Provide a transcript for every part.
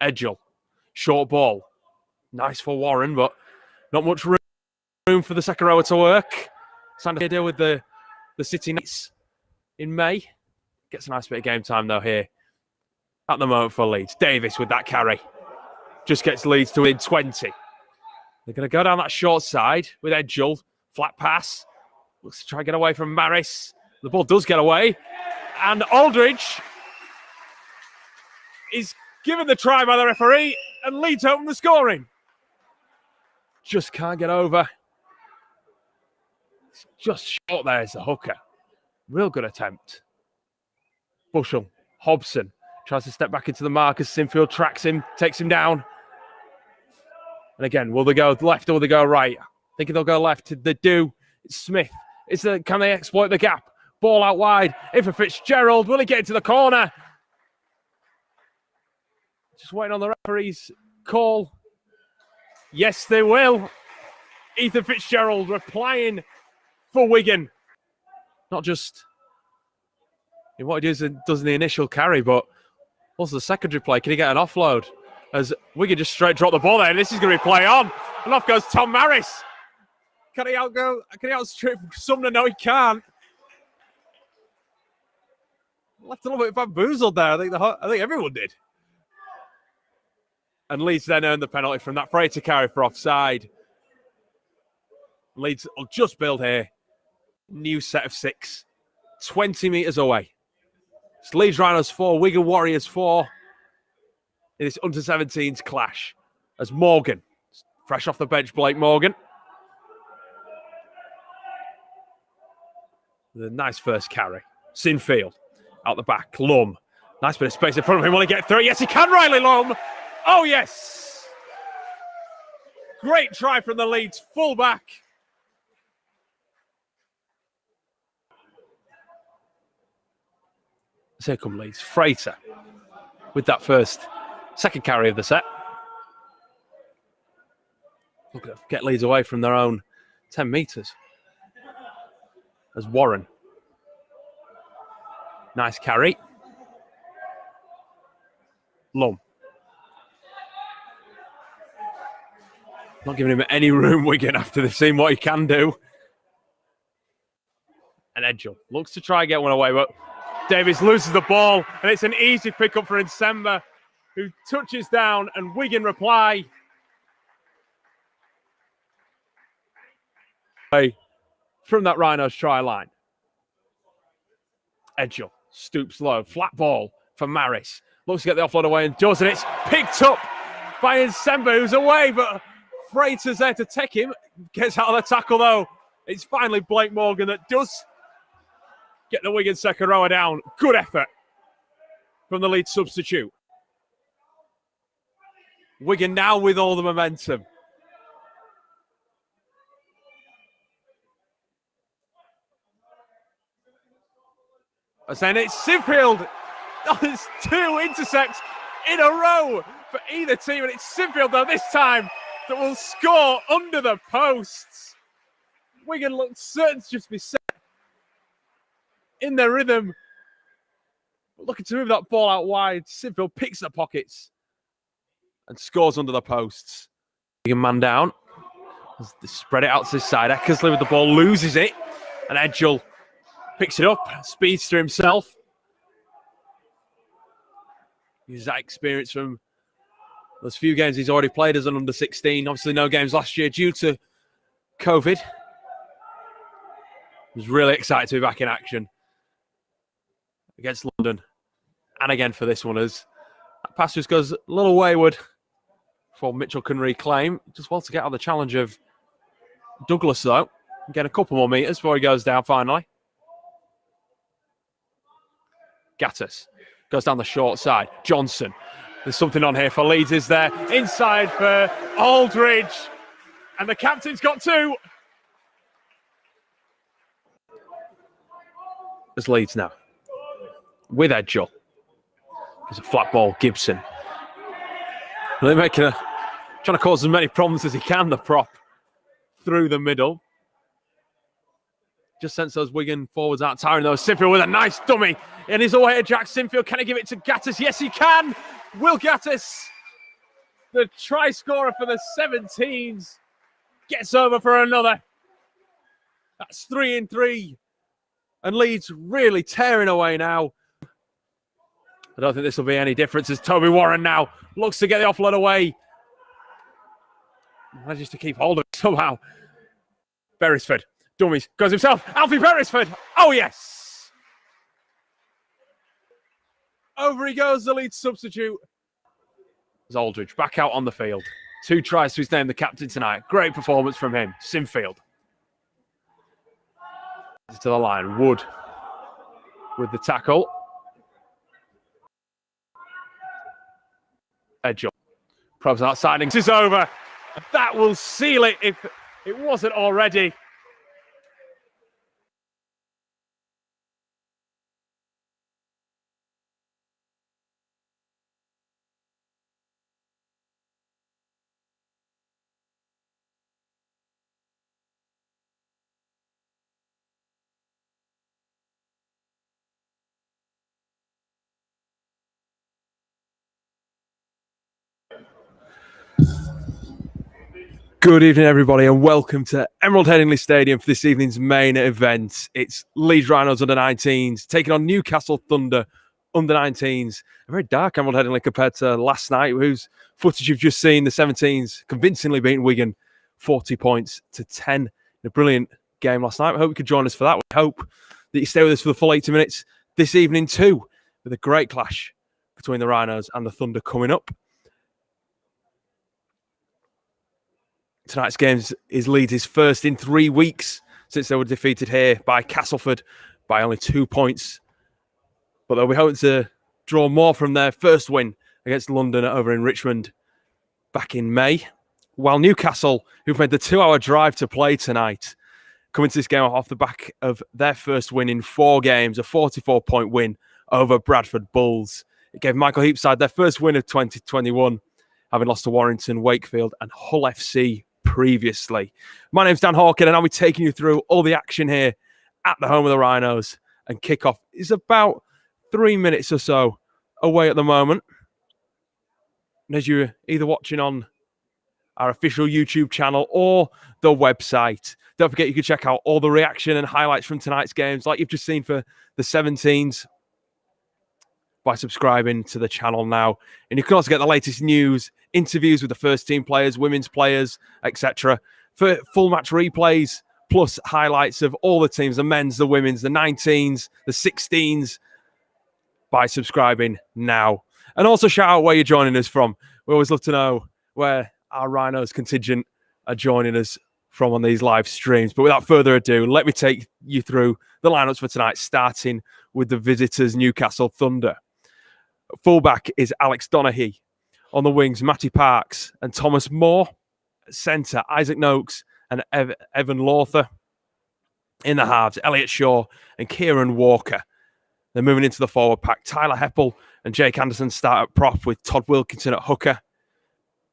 Edgell. Short ball. Nice for Warren, but not much room for the second rower to work. Sander deal with the City Knights in May. Gets a nice bit of game time, though, here at the moment for Leeds. Davis with that carry. Just gets Leeds to within 20. They're going to go down that short side with Edgell. Flat pass. Looks to try and get away from Maris. The ball does get away. And Aldridge is given the try by the referee, and Leeds open the scoring. Just can't get over. It's just short there as a hooker. Real good attempt. Bushell, Hobson tries to step back into the mark as Sinfield tracks him, takes him down. And again, will they go left or will they go right? Thinking they'll go left. They do. It's Smith. Can they exploit the gap? Ball out wide. In for Fitzgerald. Will he get into the corner? Just waiting on the referee's call. Yes, they will. Ethan Fitzgerald replying for Wigan. Not just in what he does in the initial carry, but also the secondary play. Can he get an offload? As Wigan just straight drop the ball there. This is going to be play on. And off goes Tom Maris. Can he outstrip Sumner? No, he can't. Left a little bit bamboozled there. I think everyone did. And Leeds then earned the penalty from that Frater carry for offside. Leeds will just build here. New set of 6. 20 metres away. It's Leeds Rhinos 4, Wigan Warriors 4. In this under-17s clash. As Morgan, fresh off the bench, Blake Morgan. The nice first carry. Sinfield out the back. Lum. Nice bit of space in front of him. Will he get through? Yes, he can, Riley Lum. Oh, yes. Great try from the Leeds fullback. So here come Leeds. Frater with that second carry of the set. Look at get Leeds away from their own 10 metres. As Warren. Nice carry. Lum. Not giving him any room, Wigan, after they've seen what he can do. And Edgell looks to try and get one away, but Davis loses the ball, and it's an easy pickup for Nsemba, who touches down, and Wigan reply. From that Rhinos try line. Edgell stoops low, flat ball for Maris. Looks to get the offload away and does, and it's picked up by Nsemba, who's away, but Frater's there to take him. Gets out of the tackle, though. It's finally Blake Morgan that does get the Wigan second rower down. Good effort from the lead substitute. Wigan now with all the momentum. And then it's Sinfield. There's 2 intercepts in a row for either team. And it's Sinfield, though, this time that will score under the posts. Wigan looks certain to just be set in their rhythm. Looking to move that ball out wide. Sinfield picks the pockets and scores under the posts. Wigan man down. As they spread it out to his side. Eckersley with the ball loses it. And Edgell picks it up. Speedster himself. Uses that experience from those few games he's already played as an under-16. Obviously no games last year due to COVID. He was really excited to be back in action against London. And again for this one, as that pass just goes a little wayward before Mitchell can reclaim. Just wants to get out of the challenge of Douglas, though. Get a couple more metres before he goes down finally. Gattis goes down the short side. Johnson. There's something on here for Leeds, is there? Inside for Aldridge. And the captain's got 2. There's Leeds now. With Edgell. There's a flat ball, Gibson. They're trying to cause as many problems as he can, the prop, through the middle. Just sends those Wigan forwards out tiring those. Sinfield with a nice dummy. And he's away to Jack Sinfield. Can he give it to Gattis? Yes, he can. Will Gattis the try scorer for the 17s, gets over for another. That's 3-3. And Leeds really tearing away now. I don't think this will be any difference as Toby Warren now looks to get the offload away. Manages to keep hold of it somehow. Beresford, dummies, goes himself. Alfie Beresford. Oh, yes. Over he goes, the Leeds substitute. There's Aldridge back out on the field. 2 tries to his name, the captain tonight. Great performance from him. Sinfield. To the line. Wood with the tackle. Edge up. Probs outside. This is over. That will seal it if it wasn't already. Good evening, everybody, and welcome to Emerald Headingley Stadium for this evening's main event. It's Leeds Rhinos under-19s taking on Newcastle Thunder under-19s. A very dark Emerald Headingley compared to last night, whose footage you've just seen. The 17s convincingly beating Wigan 40 points to 10 in a brilliant game last night. I hope you could join us for that. We hope that you stay with us for the full 80 minutes this evening too, with a great clash between the Rhinos and the Thunder coming up. Tonight's game is Leeds' first in 3 weeks since they were defeated here by Castleford by only 2 points. But they'll be hoping to draw more from their first win against London over in Richmond back in May. While Newcastle, who've made the 2-hour drive to play tonight, come into this game off the back of their first win in 4 games, a 44-point win over Bradford Bulls. It gave Michael Heap's side their first win of 2021, having lost to Warrington, Wakefield and Hull FC previously. My name's Dan Hawkin and I'll be taking you through all the action here at the home of the Rhinos, and kickoff is about 3 minutes or so away at the moment. And as you're either watching on our official YouTube channel or the website, don't forget you can check out all the reaction and highlights from tonight's games like you've just seen for the 17s by subscribing to the channel now. And you can also get the latest news, interviews with the first team players, women's players, etc. for full match replays, plus highlights of all the teams, the men's, the women's, the 19s, the 16s, by subscribing now. And also shout out where you're joining us from. We always love to know where our Rhinos contingent are joining us from on these live streams. But without further ado, let me take you through the lineups for tonight, starting with the visitors, Newcastle Thunder. Fullback is Alex Donaghy. On the wings, Matty Parks and Thomas Moore. Centre, Isaac Noakes and Evan Lawther. In the halves, Elliot Shaw and Kieran Walker. They're moving into the forward pack. Tyler Heppel and Jake Anderson start at prop with Todd Wilkinson at hooker.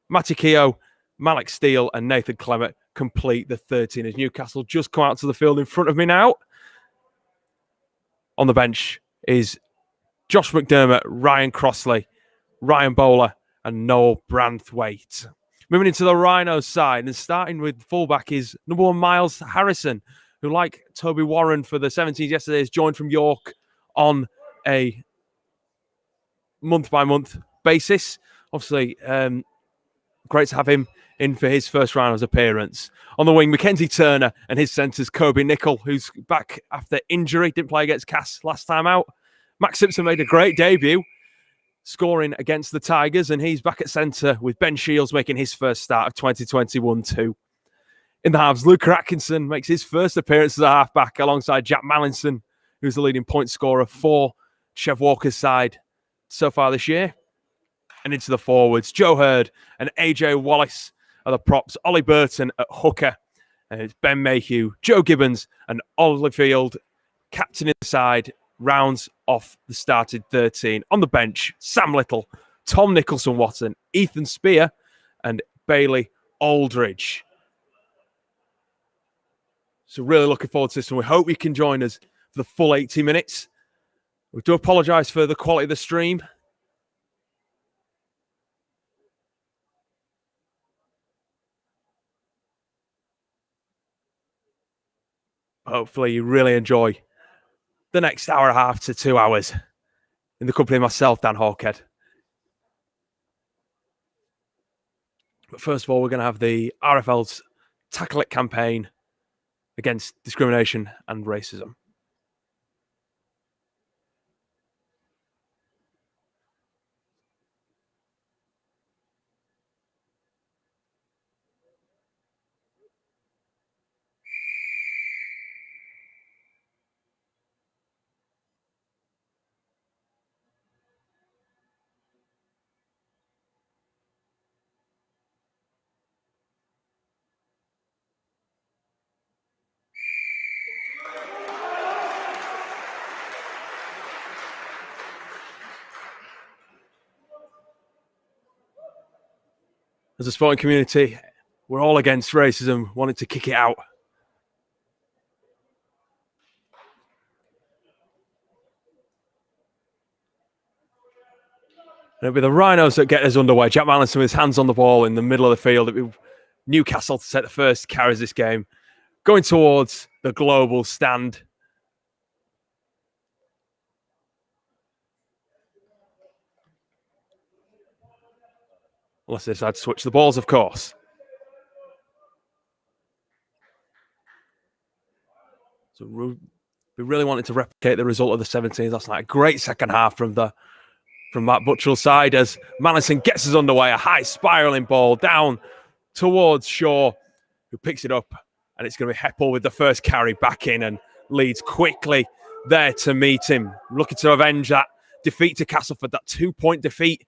Matty Keogh, Malik Steele and Nathan Clement complete the 13 as Newcastle just come out to the field in front of me now. On the bench is Josh McDermott, Ryan Crossley, Ryan Bowler and Noel Branthwaite. Moving into the Rhinos side and starting with fullback is number 1 Miles Harrison, who, like Toby Warren for the 17s yesterday, has joined from York on a month-by-month basis. Obviously, great to have him in for his first Rhinos appearance. On the wing, Mackenzie Turner and his centres, Kobe Nicol, who's back after injury, didn't play against Cass last time out. Max Simpson made a great debut, scoring against the Tigers, and he's back at centre with Ben Shields making his first start of 2021 too. In the halves, Luca Atkinson makes his first appearance as a halfback alongside Jack Mallinson, who's the leading point scorer for Chev Walker's side so far this year. And into the forwards, Joe Hurd and AJ Wallace are the props. Ollie Burton at hooker. And it's Ben Mayhew, Joe Gibbons and Olifield captaining the side, rounds off the started 13. On the bench, Sam Little, Tom Nicholson-Watson, Ethan Spear and Bailey Aldridge. So really looking forward to this, and we hope you can join us for the full 80 minutes. We do apologise for the quality of the stream. hopefully you really enjoy the next hour and a half to 2 hours in the company of myself, Dan Hawkhead. But first of all, we're going to have the RFL's Tackle It campaign against discrimination and racism. As a sporting community, we're all against racism, wanting to kick it out. And it'll be the Rhinos that get us underway. Jack Mallinson with his hands on the ball in the middle of the field. It'll be Newcastle to set the first carries this game, going towards the global stand. Unless they decide to switch the balls, of course. So we really wanted to replicate the result of the 17s last night. A great second half from Matt Butchell's side as Mallinson gets us underway. A high spiralling ball down towards Shaw, who picks it up. And it's going to be Heppel with the first carry back in, and Leeds quickly there to meet him. Looking to avenge that defeat to Castleford, that 2-point defeat.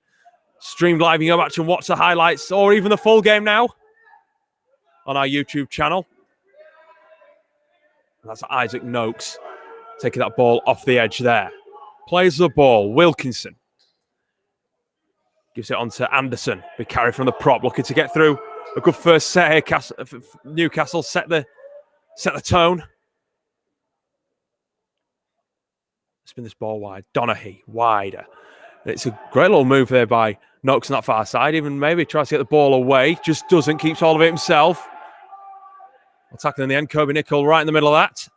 Stream live, you can go back and watch the highlights or even the full game now on our YouTube channel. And that's Isaac Noakes taking that ball off the edge there. Plays the ball, Wilkinson. Gives it on to Anderson. Big carry from the prop, looking to get through. A good first set here. Newcastle set the tone. Spin this ball wide. Donaghy wider. It's a great little move there by Noakes on that far side. Even maybe tries to get the ball away. Just doesn't. Keeps all of it himself. Attacking in the end. Kobe Nicol right in the middle of that.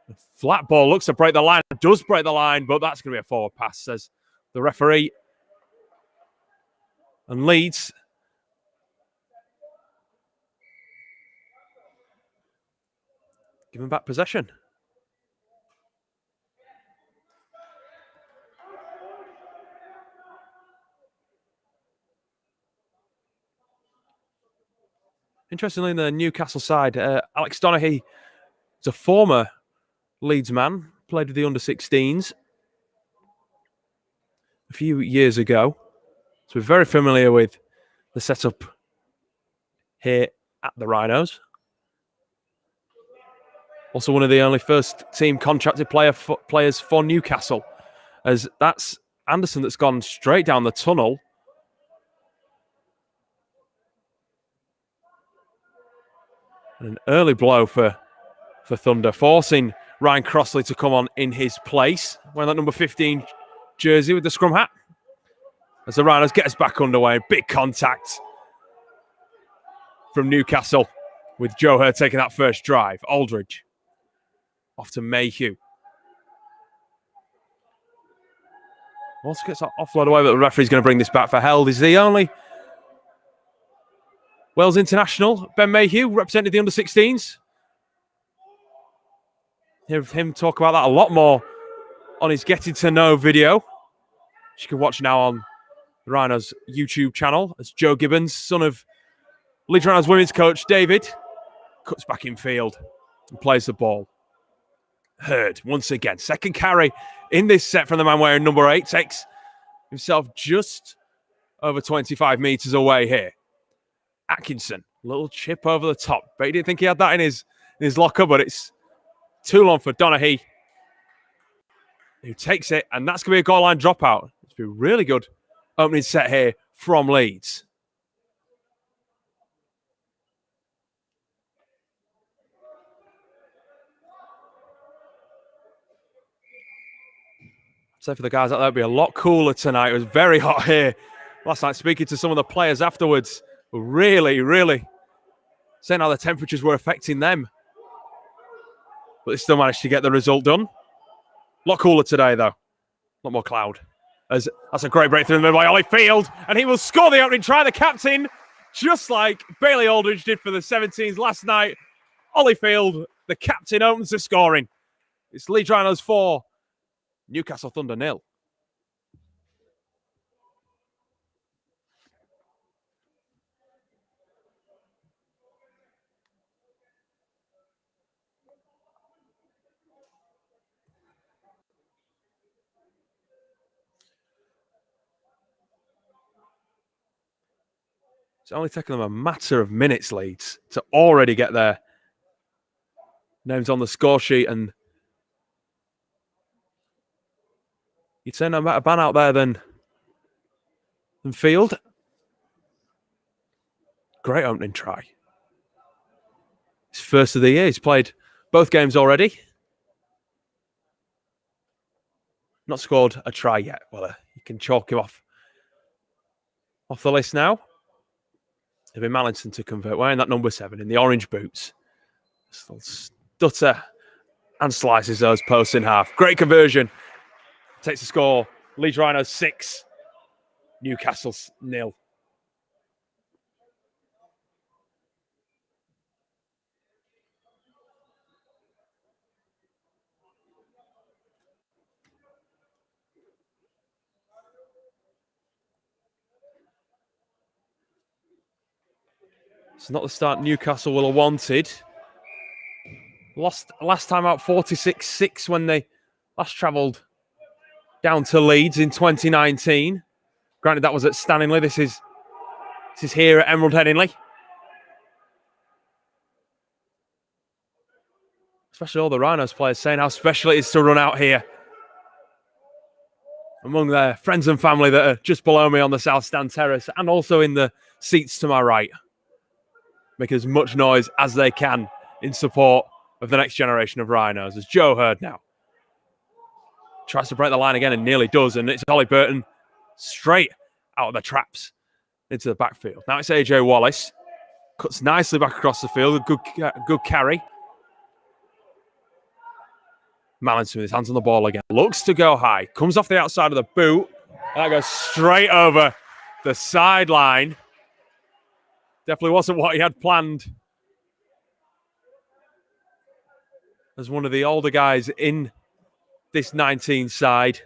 The flat ball looks to break the line. It does break the line, but that's going to be a forward pass, says the referee. And Leeds giving back possession. Interestingly, in the Newcastle side, Alex Donaghy is a former Leeds man, played with the under-16s a few years ago. So we're very familiar with the setup here at the Rhinos. Also one of the only first-team contracted players for Newcastle, as that's Anderson that's gone straight down the tunnel. An early blow for Thunder, forcing Ryan Crossley to come on in his place, wearing that number 15 jersey with the scrum hat. As the Rhinos get us back underway, big contact from Newcastle with Joe Hurd taking that first drive. Aldridge off to Mayhew. Also gets that offload away, but the referee's going to bring this back for held. He's the only Wales international, Ben Mayhew, represented the under-16s. Hear him talk about that a lot more on his Getting to Know video, which you can watch now on the Rhinos YouTube channel, as Joe Gibbons, son of Leeds Rhinos women's coach David, cuts back in field and plays the ball. Hurd, once again, second carry in this set from the man wearing number 8, takes himself just over 25 metres away here. Atkinson, little chip over the top. But he didn't think he had that in his locker, but it's too long for Donaghy, who takes it, and that's going to be a goal line dropout. It's been a really good opening set here from Leeds. So for the guys out there, it'll be a lot cooler tonight. It was very hot here last night. Speaking to some of the players afterwards, really saying how the temperatures were affecting them. But they still managed to get the result done. A lot cooler today, though. A lot more cloud. As that's a great breakthrough in the middle by Ollie Field, and he will score the opening try. The captain, just like Bailey Aldridge did for the 17s last night. Ollie Field, the captain, opens the scoring. It's Leeds Rhinos 4, Newcastle Thunder 0. It's only taken them a matter of minutes, Leeds, to already get their names on the score sheet. And you'd say no better ban out there than Field. Great opening try. His first of the year. He's played both games already. Not scored a try yet. Well, you can chalk him off the list now. It'll be Mallinson to convert, wearing that number 7 in the orange boots. Stutter and slices those posts in half. Great conversion. Takes the score. Leeds Rhinos 6, Newcastle 0. It's not the start Newcastle will have wanted. Lost last time out 46-6 when they last travelled down to Leeds in 2019. Granted, that was at Stanley. This is here at Emerald Headingley. Especially all the Rhinos players saying how special it is to run out here. Among their friends and family that are just below me on the South Stand Terrace and also in the seats to my right. Make as much noise as they can in support of the next generation of Rhinos. As Joe Hurd now tries to break the line again and nearly does. And it's Ollie Burton straight out of the traps into the backfield. Now it's AJ Wallace. Cuts nicely back across the field. A good carry. Mallinson with his hands on the ball again. Looks to go high. Comes off the outside of the boot. That goes straight over the sideline. Definitely wasn't what he had planned. As one of the older guys in this 19 side.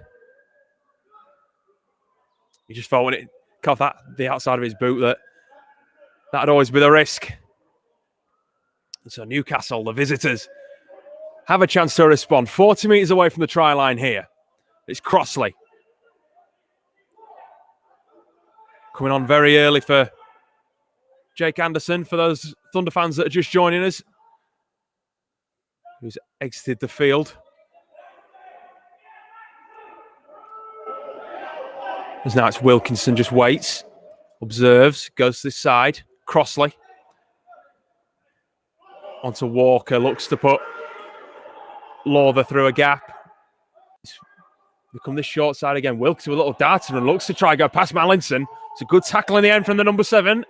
He just felt when it caught the outside of his boot that'd always be the risk. And so Newcastle, the visitors, have a chance to respond. 40 metres away from the try line here. It's Crossley. Coming on very early for Jake Anderson, for those Thunder fans that are just joining us, who's exited the field. As now it's Wilkinson, just waits, observes, goes to this side. Crossley. Onto Walker, looks to put Lawther through a gap. They come this short side again. Wilkinson with a little darter and looks to try and go past Mallinson. It's a good tackle in the end from the number 7.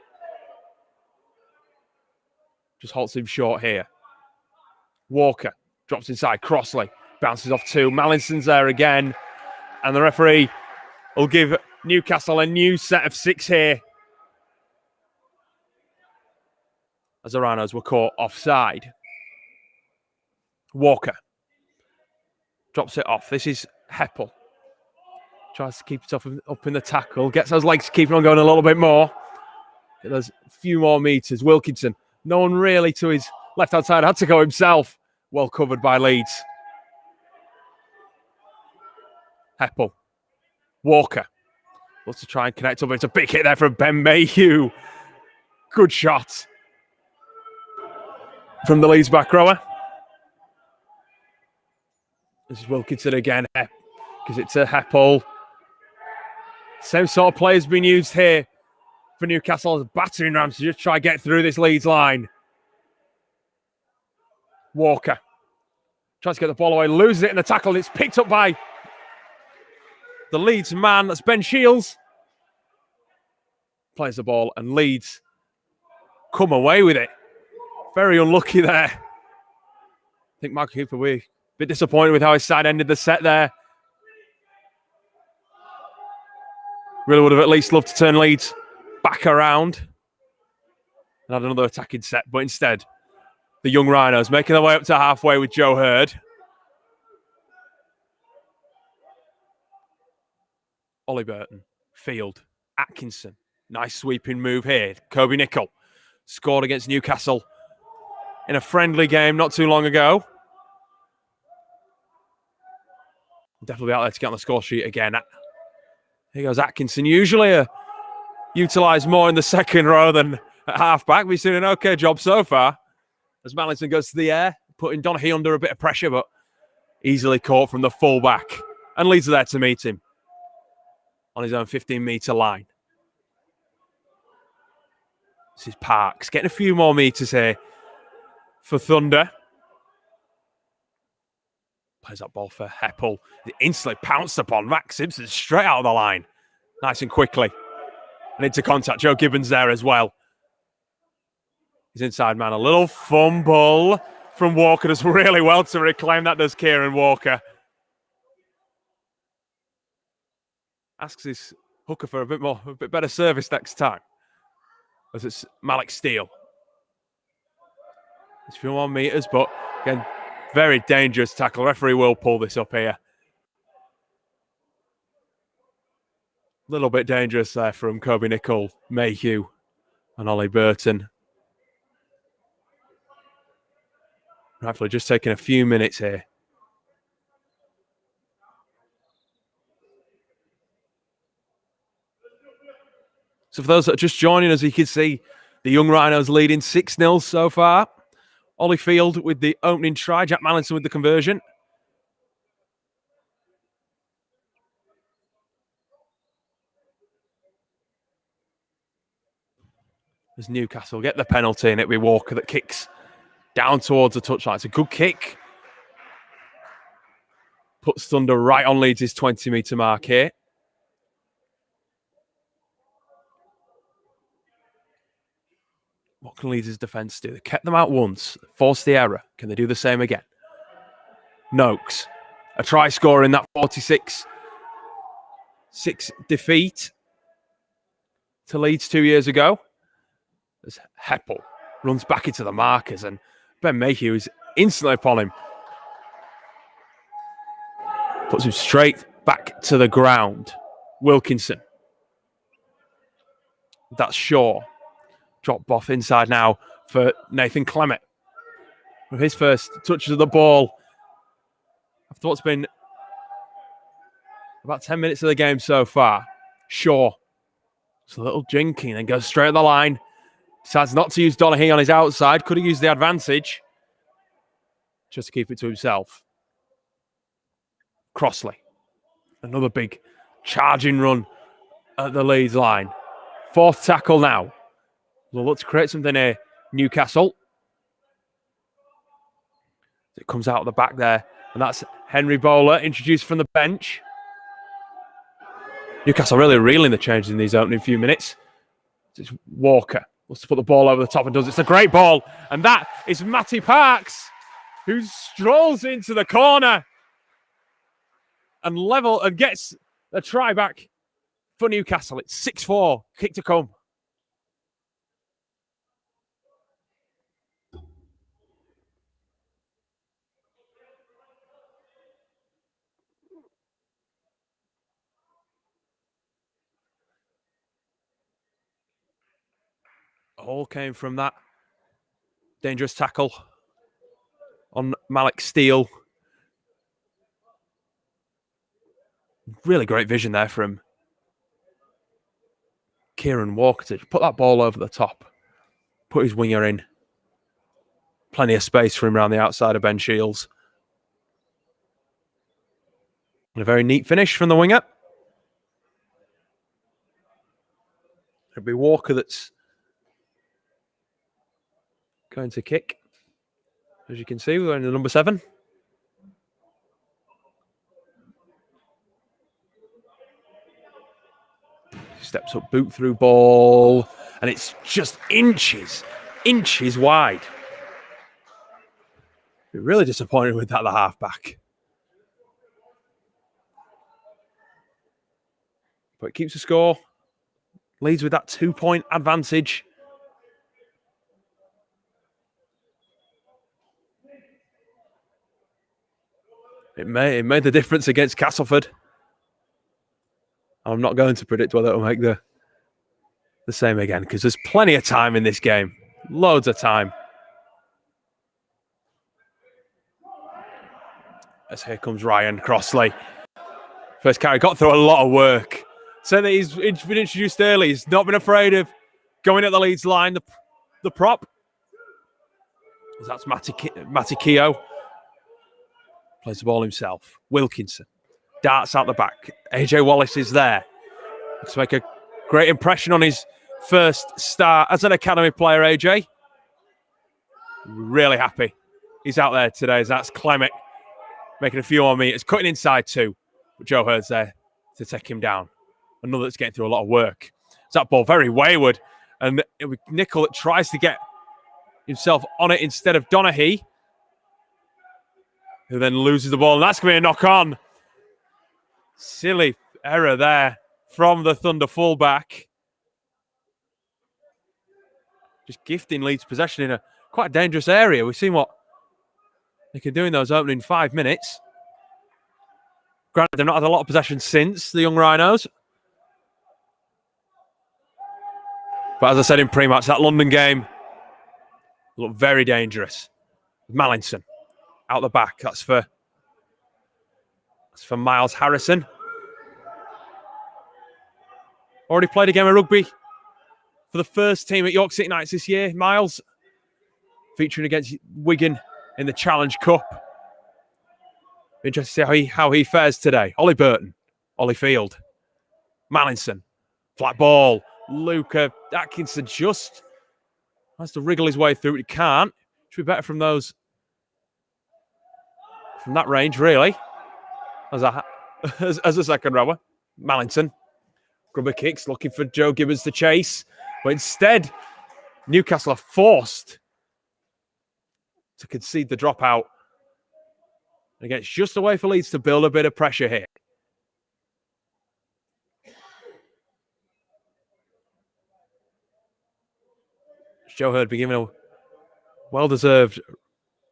Just halts him short here. Walker drops inside. Crossley bounces off 2. Mallinson's there again. And the referee will give Newcastle a new set of 6 here. As the Rhinos were caught offside. Walker drops it off. This is Heppel. Tries to keep it up in the tackle. Gets those legs keeping on going a little bit more. Get those few more metres. Wilkinson. No one really to his left-hand side. Had to go himself. Well covered by Leeds. Heppel. Walker. Wants to try and connect up. It's a big hit there from Ben Mayhew. Good shot from the Leeds back rower. This is Wilkinson again. Gives it to Heppel. Same sort of play has been used here for Newcastle as battering rams to just try and get through this Leeds line. Walker tries to get the ball away, loses it in the tackle. It's picked up by the Leeds man. That's Ben Shields. Plays the ball and Leeds come away with it. Very unlucky there. think Mark Cooper will be a bit disappointed with how his side ended the set there. Really would have at least loved to turn Leeds back around and had another attacking set, but instead, the young Rhinos making their way up to halfway with Joe Hurd. Ollie Burton, Field, Atkinson. Nice sweeping move here. Kobe Nicol scored against Newcastle in a friendly game not too long ago. Definitely out there to get on the score sheet again. Here goes Atkinson. Usually utilised more in the second row than at half-back. We've seen an okay job so far. As Mallinson goes to the air, putting Donaghy under a bit of pressure, but easily caught from the full-back. And Leeds are there to meet him on his own 15-metre line. This is Parks getting a few more metres here for Thunder. Plays that ball for Heppel. He instantly pounced upon Max Simpson straight out of the line. Nice and quickly. And into contact. Joe Gibbons there as well. His inside man. A little fumble from Walker. Does really well to reclaim that, does Kieran Walker. Asks his hooker for a bit better service next time. As it's Malik Steele. It's a few more metres, but again, very dangerous tackle. Referee will pull this up here. A little bit dangerous there from Kobe Nicol, Mayhew, and Ollie Burton. Rightfully just taking a few minutes here. So for those that are just joining us, you can see the young Rhinos leading 6-0 so far. Ollie Field with the opening try. Jack Mallinson with the conversion. As Newcastle get the penalty, and it'll be Walker that kicks down towards the touchline. It's a good kick. Puts Thunder right on Leeds' 20-metre mark here. What can Leeds' defence do? They kept them out once, forced the error. Can they do the same again? Noakes, a try scorer in that 46-6 defeat to Leeds 2 years ago. As Heppel runs back into the markers, and Ben Mayhew is instantly upon him. Puts him straight back to the ground. Wilkinson. That's Shaw. Drop off inside now for Nathan Clement. With his first touches of the ball after what's been about 10 minutes of the game so far. Shaw. It's a little jinking, then goes straight at the line. Decides not to use Donaghy on his outside. Could have used the advantage. Just to keep it to himself. Crossley. Another big charging run at the Leeds line. Fourth tackle now. We'll look to create something here. Newcastle. It comes out of the back there. And that's Henry Bowler, introduced from the bench. Newcastle really reeling the changes in these opening few minutes. It's Walker. Wants to put the ball over the top and does it. It's a great ball. And that is Matty Parks, who strolls into the corner and gets a try back for Newcastle. It's 6-4. Kick to come. All came from that dangerous tackle on Malik Steele. Really great vision there from Kieran Walker to put that ball over the top, put his winger in. Plenty of space for him around the outside of Ben Shields. And a very neat finish from the winger. It'll be Walker that's going to kick. As you can see, we're in the number 7. Steps up, boot through ball, and it's just inches wide. Really disappointed with that, the halfback. But it keeps the score. Leeds with that 2-point advantage. It made the difference against Castleford. I'm not going to predict whether it'll make the same again, because there's plenty of time in this game. Loads of time. As here comes Ryan Crossley. First carry, got through a lot of work. Saying that he's been introduced early. He's not been afraid of going at the Leeds line. The prop. That's Matty Keogh. Plays the ball himself. Wilkinson. Darts out the back. AJ Wallace is there. Looks to make a great impression on his first start as an academy player, AJ. Really happy he's out there today. As that's Clement making a few more meters. Cutting inside too. But Joe Hurd's there to take him down. Another that's getting through a lot of work. That ball very wayward. And it was Nicol that tries to get himself on it instead of Donaghy, who then loses the ball. And that's going to be a knock on. Silly error there from the Thunder fullback. Just gifting Leeds possession in a quite dangerous area. We've seen what they can do in those opening 5 minutes. Granted, they've not had a lot of possession since, the young Rhinos. But as I said in pre-match, that London game looked very dangerous. Mallinson out the back. That's for Miles Harrison. Already played a game of rugby for the first team at York City Knights this year. Miles featuring against Wigan in the Challenge Cup. Interesting to see how he fares today. Ollie Burton, Ollie Field, Mallinson, flat ball. Luca Atkinson just has to wriggle his way through it. He can't. Should be better from those, from that range, really. As a second rower. Mallinson. Grubber kicks, looking for Joe Gibbons to chase. But instead, Newcastle are forced to concede the dropout. Again, it's just a way for Leeds to build a bit of pressure here. Joe Hurd be given a well-deserved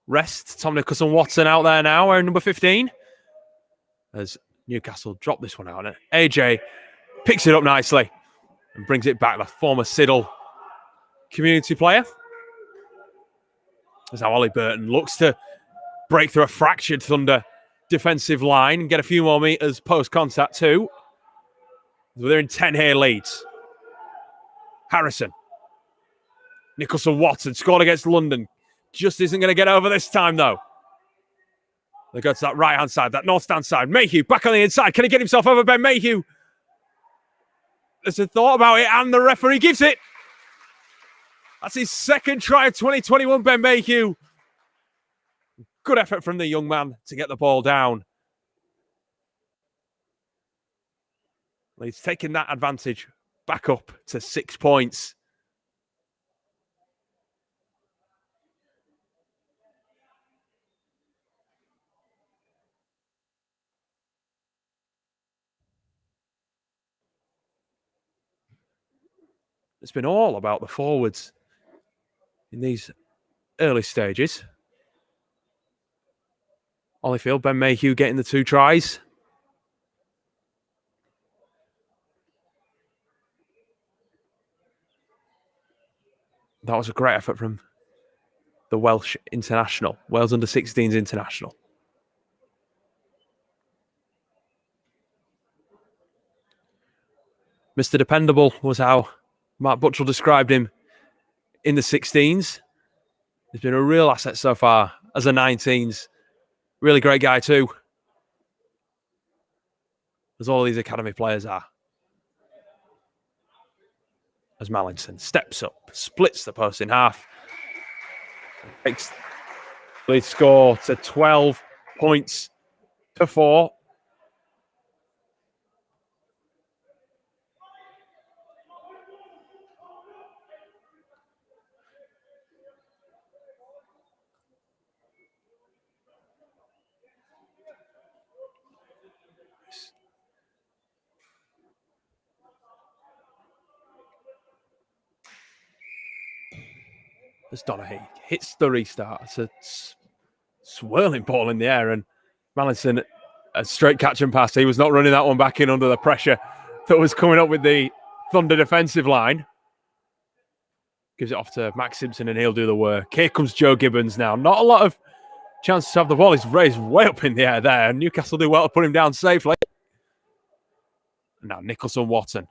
rest. Tom Nicholson-Watson out there now, wearing number 15. As Newcastle drop this one out. And AJ picks it up nicely and brings it back. The former Siddle community player. As now Ollie Burton looks to break through a fractured Thunder defensive line and get a few more meters post-contact too. They're in 10 here, Leeds. Harrison. Nicholson-Watson scored against London. Just isn't going to get over this time, though. They go to that right-hand side, that north-stand side. Mayhew back on the inside. Can he get himself over Ben Mayhew? There's a thought about it, and the referee gives it. That's his second try of 2021, Ben Mayhew. Good effort from the young man to get the ball down. He's taking that advantage back up to 6 points. It's been all about the forwards in these early stages. Ollifield, Ben Mayhew getting the 2 tries. That was a great effort from the Welsh international, Wales under-16s international. Mr. Dependable was how Mark Buttrell described him in the 16s. He's been a real asset so far as a 19s. Really great guy too. As all these academy players are. As Mallinson steps up, splits the post in half. Takes the score to 12 points to 4. as Donaghy hits the restart. It's a swirling ball in the air, and Mallinson, a straight catch and pass. He was not running that one back in under the pressure that was coming up with the Thunder defensive line. Gives it off to Max Simpson, and he'll do the work. Here comes Joe Gibbons now. Not a lot of chances to have the ball. He's raised way up in the air there. Newcastle do well to put him down safely. And now Nicholson-Watson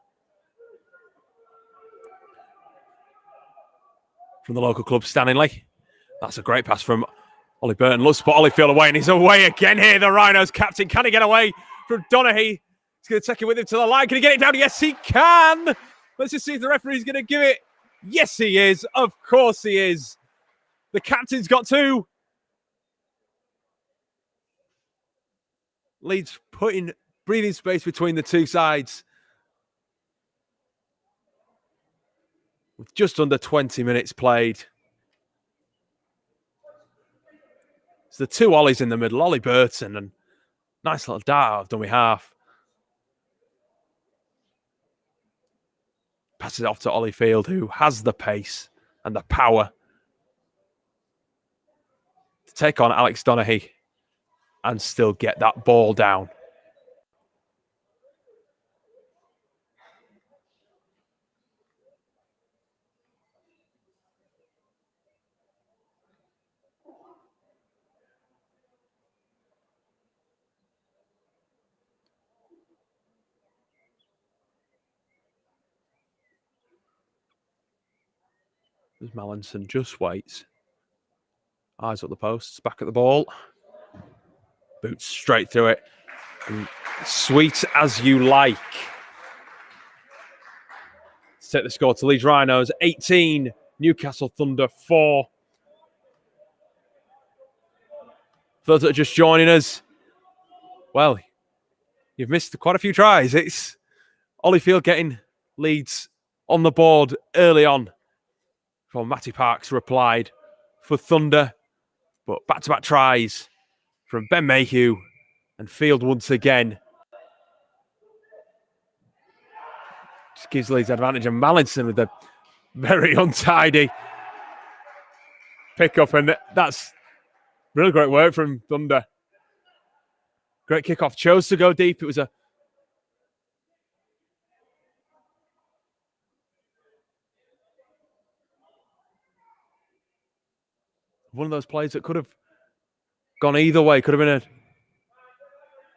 from the local club, Stanley. That's a great pass from Ollie Burton. Looks to put Holyfield away, and he's away again here. The Rhinos captain. Can he get away from Donaghy? He's going to take it with him to the line. Can he get it down? Yes, he can. Let's just see if the referee's going to give it. Yes, he is. Of course he is. The captain's got two. Leeds putting breathing space between the two sides. With just under 20 minutes played. It's the two Ollies in the middle. Ollie Burton, and nice little dart of dummy half. Passes it off to Holyfield, who has the pace and the power to take on Alex Donaghy and still get that ball down. As Mallinson just waits. Eyes up the posts, back at the ball. Boots straight through it. And sweet as you like. Set the score to Leeds Rhinos 18, Newcastle Thunder 4. For those that are just joining us, well, you've missed quite a few tries. It's Holyfield getting Leeds on the board early on. From Matty Parks replied for Thunder. But back-to-back tries from Ben Mayhew and Field once again. Just gives Leeds advantage. And Mallinson with a very untidy pick-up. And that's really great work from Thunder. Great kickoff. Chose to go deep. It was one of those plays that could have gone either way. Could have been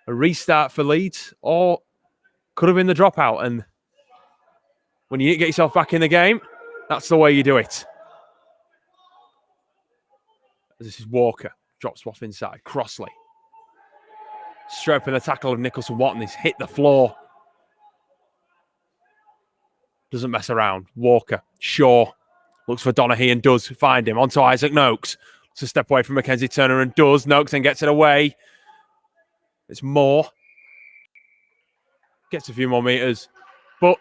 a restart for Leeds, or could have been the dropout. And when you get yourself back in the game, that's the way you do it. This is Walker. Drops off inside. Crossley. Straight up in the tackle of Nicholson-Watson. He's hit the floor. Doesn't mess around. Walker. Shaw. Looks for Donaghy and does find him. Onto Isaac Noakes. It's a step away from Mackenzie Turner and does. Noakes then gets it away. It's Moore. Gets a few more meters. But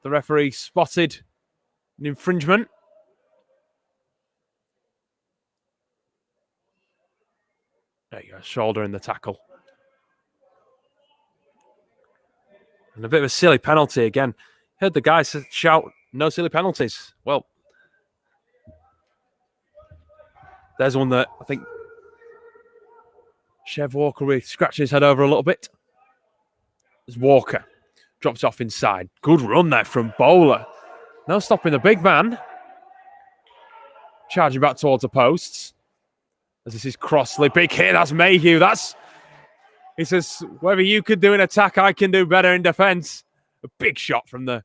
the referee spotted an infringement. There you go. Shoulder in the tackle. And a bit of a silly penalty again. Heard the guys shout, no silly penalties. Well, there's one that I think Chev Walker will be scratching his head over a little bit. As Walker drops off inside. Good run there from Bowler. No stopping the big man. Charging back towards the posts. As this is Crossley. Big hit. That's Mayhew. He says, whatever you could do in attack, I can do better in defence. A big shot from the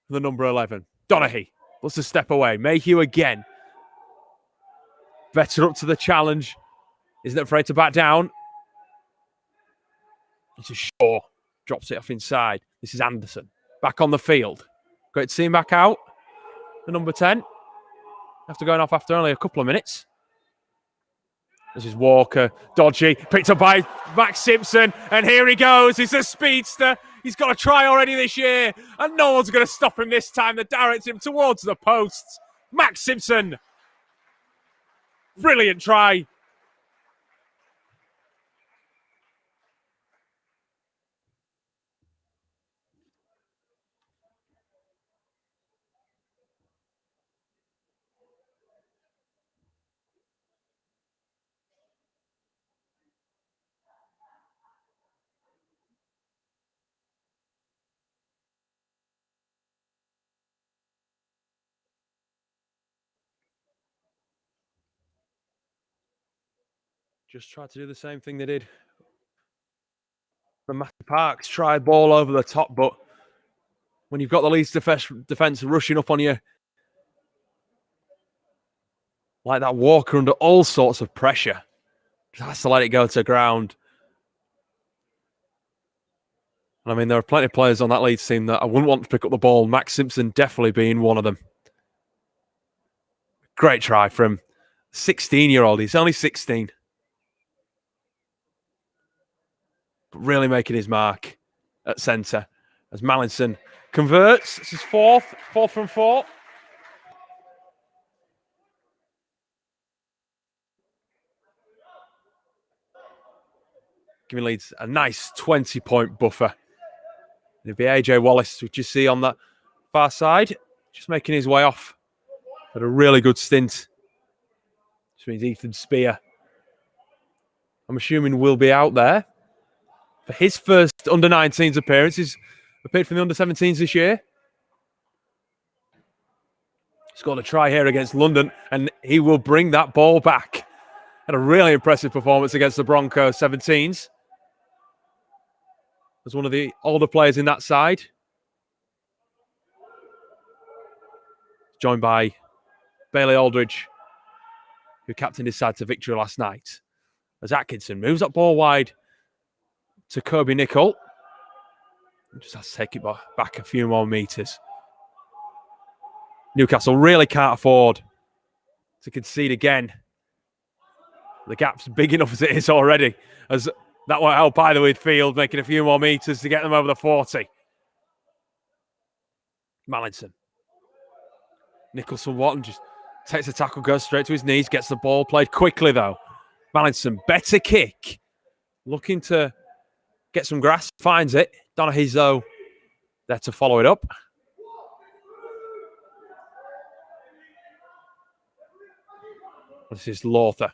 number 11. Donaghy wants to step away. Mayhew again. Better up to the challenge. Isn't afraid to back down. It's a Shaw. Drops it off inside. This is Anderson. Back on the field. Great to see him back out. The number 10. After going off after only a couple of minutes. This is Walker. Dodgy. Picked up by Max Simpson. And here he goes. He's a speedster. He's got a try already this year. And no one's going to stop him this time. They direct him towards the posts. Max Simpson. Brilliant try. Just tried to do the same thing they did. The Matty Parks tried ball over the top, but when you've got the Leeds defence rushing up on you, like that Walker under all sorts of pressure, just has to let it go to ground. And I mean, there are plenty of players on that Leeds team that I wouldn't want to pick up the ball. Max Simpson definitely being one of them. Great try from 16-year-old. He's only 16. But really making his mark at centre as Mallinson converts. This is fourth from four. Giving Leeds a nice 20-point buffer. It'll be AJ Wallace, which you see on that far side, just making his way off. Had a really good stint. Which means Ethan Spear, I'm assuming, will be out there for his first under-19s appearance. He's appeared for the under-17s this year. Scored a try here against London, and he will bring that ball back. Had a really impressive performance against the Broncos 17s. As one of the older players in that side. Joined by Bailey Aldridge, who captained his side to victory last night. As Atkinson moves that ball wide to Kobe Nicol. Just has to take it back a few more metres. Newcastle really can't afford to concede again. The gap's big enough as it is already. As that won't help either with Field making a few more metres to get them over the 40. Mallinson. Nicholson-Watton just takes the tackle, goes straight to his knees, gets the ball played quickly though. Mallinson, better kick. Looking to get some grass, finds it. Donaghy's though there to follow it up. This is Lothar.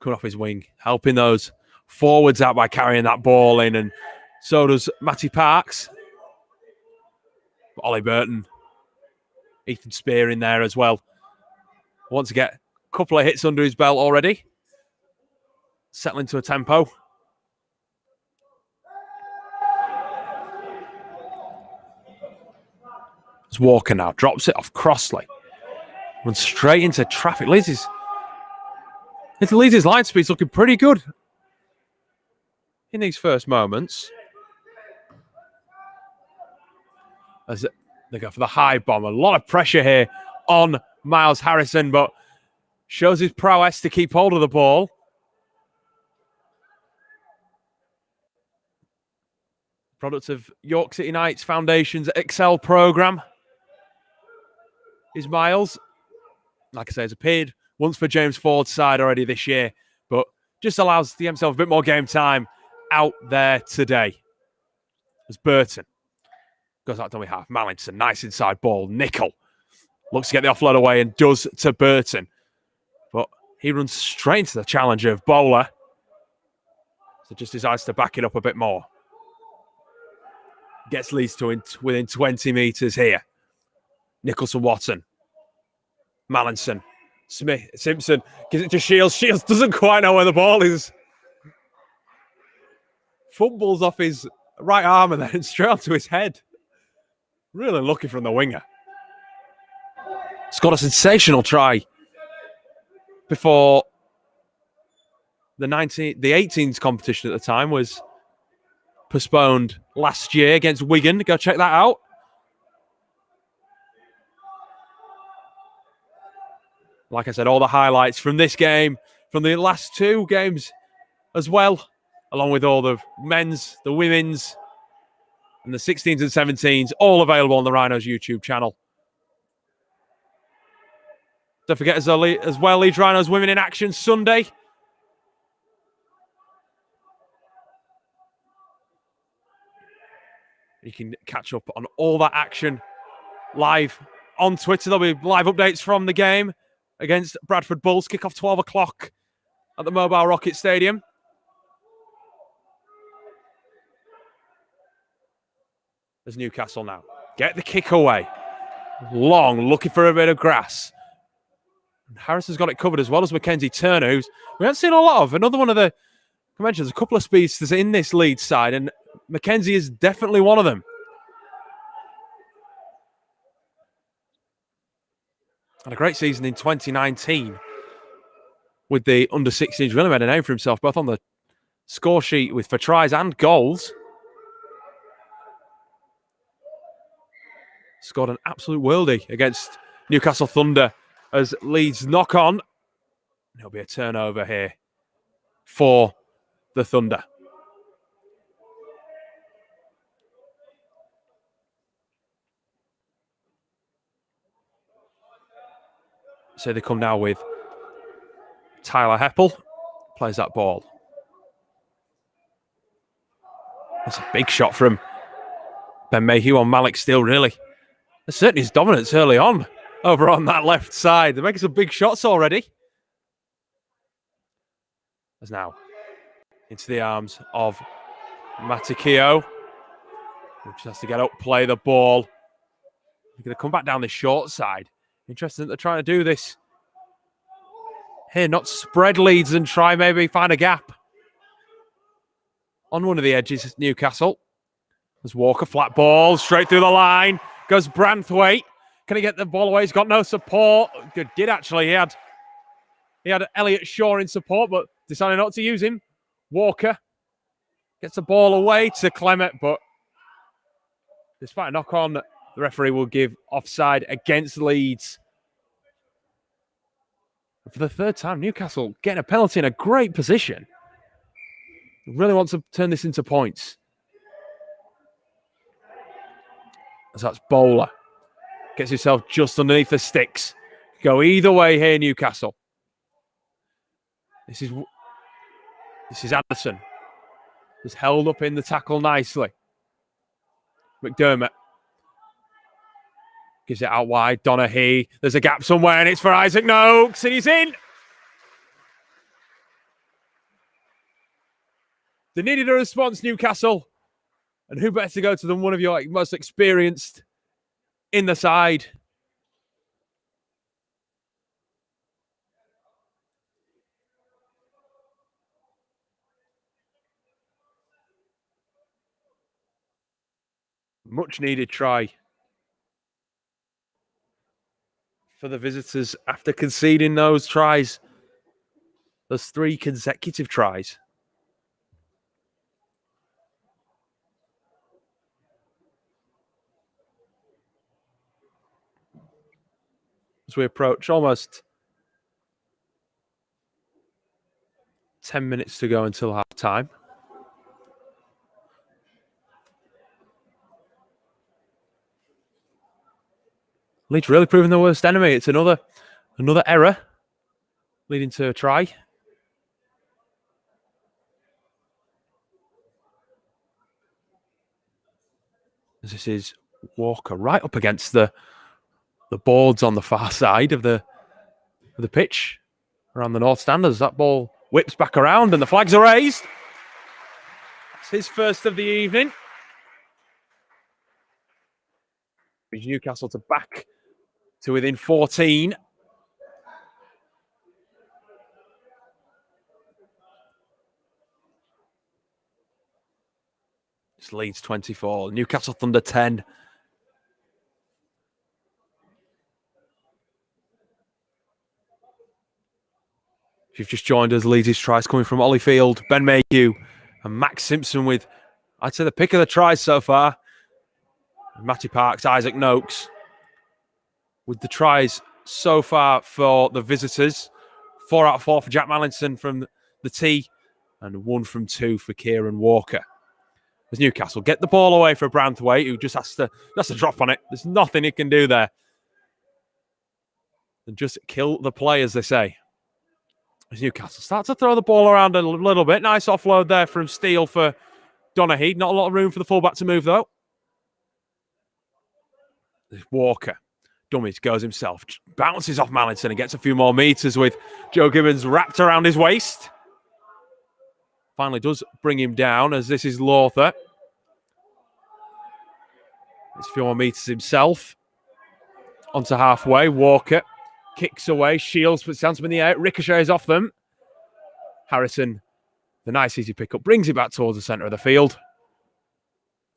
Coming off his wing, helping those forwards out by carrying that ball in, and so does Matty Parks. Ollie Burton, Ethan Spear in there as well. Wants to get a couple of hits under his belt already. Settling to a tempo. It's Walker now, drops it off Crossley. Runs straight into traffic. Leeds' line speed's looking pretty good in these first moments. As they go for the high bomb. A lot of pressure here on Miles Harrison, but shows his prowess to keep hold of the ball. Product of York City Knights Foundation's Excel programme is Miles. Like I say, has appeared once for James Ford's side already this year, but just allows himself a bit more game time out there today. As Burton goes out to dummy half. Mallinson, nice inside ball. Nicol looks to get the offload away and does to Burton. But he runs straight into the challenger of Bowler. So just decides to back it up a bit more. Gets Leeds to within 20 metres here. Nicholson-Watton. Mallinson. Simpson gives it to Shields. Shields doesn't quite know where the ball is. Fumbles off his right arm and then straight onto his head. Really lucky from the winger. Scored a sensational try before the 18s competition at the time was postponed last year against Wigan. Go check that out. Like I said, all the highlights from this game, from the last two games as well, along with all the men's, the women's, and the 16s and 17s, all available on the Rhinos YouTube channel. Don't forget as well, Leeds Rhinos Women in Action Sunday. You can catch up on all that action live on Twitter. There'll be live updates from the game against Bradford Bulls. Kick off 12 o'clock at the Mobile Rocket Stadium. There's Newcastle now. Get the kick away. Long, looking for a bit of grass. Harris has got it covered as well as Mackenzie Turner, who's we haven't seen a lot of. Another one of the conventions, a couple of speedsters in this Leeds side, and Mackenzie is definitely one of them. Had a great season in 2019 with the under-16s. Really made a name for himself, both on the score sheet for tries and goals. Scored an absolute worldie against Newcastle Thunder as Leeds knock on. There'll be a turnover here for the Thunder. So they come now with Tyler Heppel. Plays that ball. That's a big shot from Ben Mayhew on Malik Steele, really. There's certainly his dominance early on over on that left side. They're making some big shots already. As now into the arms of Matikio, who just has to get up, play the ball. They're going to come back down the short side. Interesting that they're trying to do this here, not spread Leeds and try maybe find a gap on one of the edges. Newcastle. There's Walker, flat ball, straight through the line. Goes Branthwaite. Can he get the ball away? He's got no support. Good, did actually. He had Elliot Shaw in support, but decided not to use him. Walker gets the ball away to Clement, but despite a knock on, the referee will give offside against Leeds. For the third time, Newcastle getting a penalty in a great position. Really want to turn this into points. As that's Bowler. Gets himself just underneath the sticks. Go either way here, Newcastle. This is Anderson. Just held up in the tackle nicely. McDermott. Gives it out wide. Donaghy. There's a gap somewhere and it's for Isaac Noakes and he's in. They needed a response, Newcastle. And who better to go to than one of your most experienced in the side? Much needed try for the visitors after conceding those tries. Those 3 consecutive tries. As we approach almost 10 minutes to go until half time. Leeds really proving the worst enemy. It's another error leading to a try. As this is Walker right up against the boards on the far side of the pitch around the north stand as that ball whips back around and the flags are raised. It's his first of the evening. Newcastle to back to within 14. It's Leeds 24, Newcastle Thunder 10. If you've just joined us, Leeds' tries coming from Ollie Field, Ben Mayhew, and Max Simpson with, I'd say, the pick of the tries so far. Matty Parks, Isaac Noakes with the tries so far for the visitors. 4 out of 4 for Jack Mallinson from the tee and 1 from 2 for Kieran Walker. As Newcastle get the ball away for Branthwaite, who just has to drop on it. There's nothing he can do there. And just kill the play, as they say. As Newcastle start to throw the ball around a little bit. Nice offload there from Steele for Donaghy. Not a lot of room for the fullback to move, though. There's Walker. Dummies goes himself. Bounces off Mallinson and gets a few more metres with Joe Gibbons wrapped around his waist. Finally does bring him down as this is Lothar. It's a few more metres himself. Onto halfway. Walker kicks away. Shields puts down in the air. Ricochets off them. Harrison, the nice easy pickup, brings it back towards the centre of the field.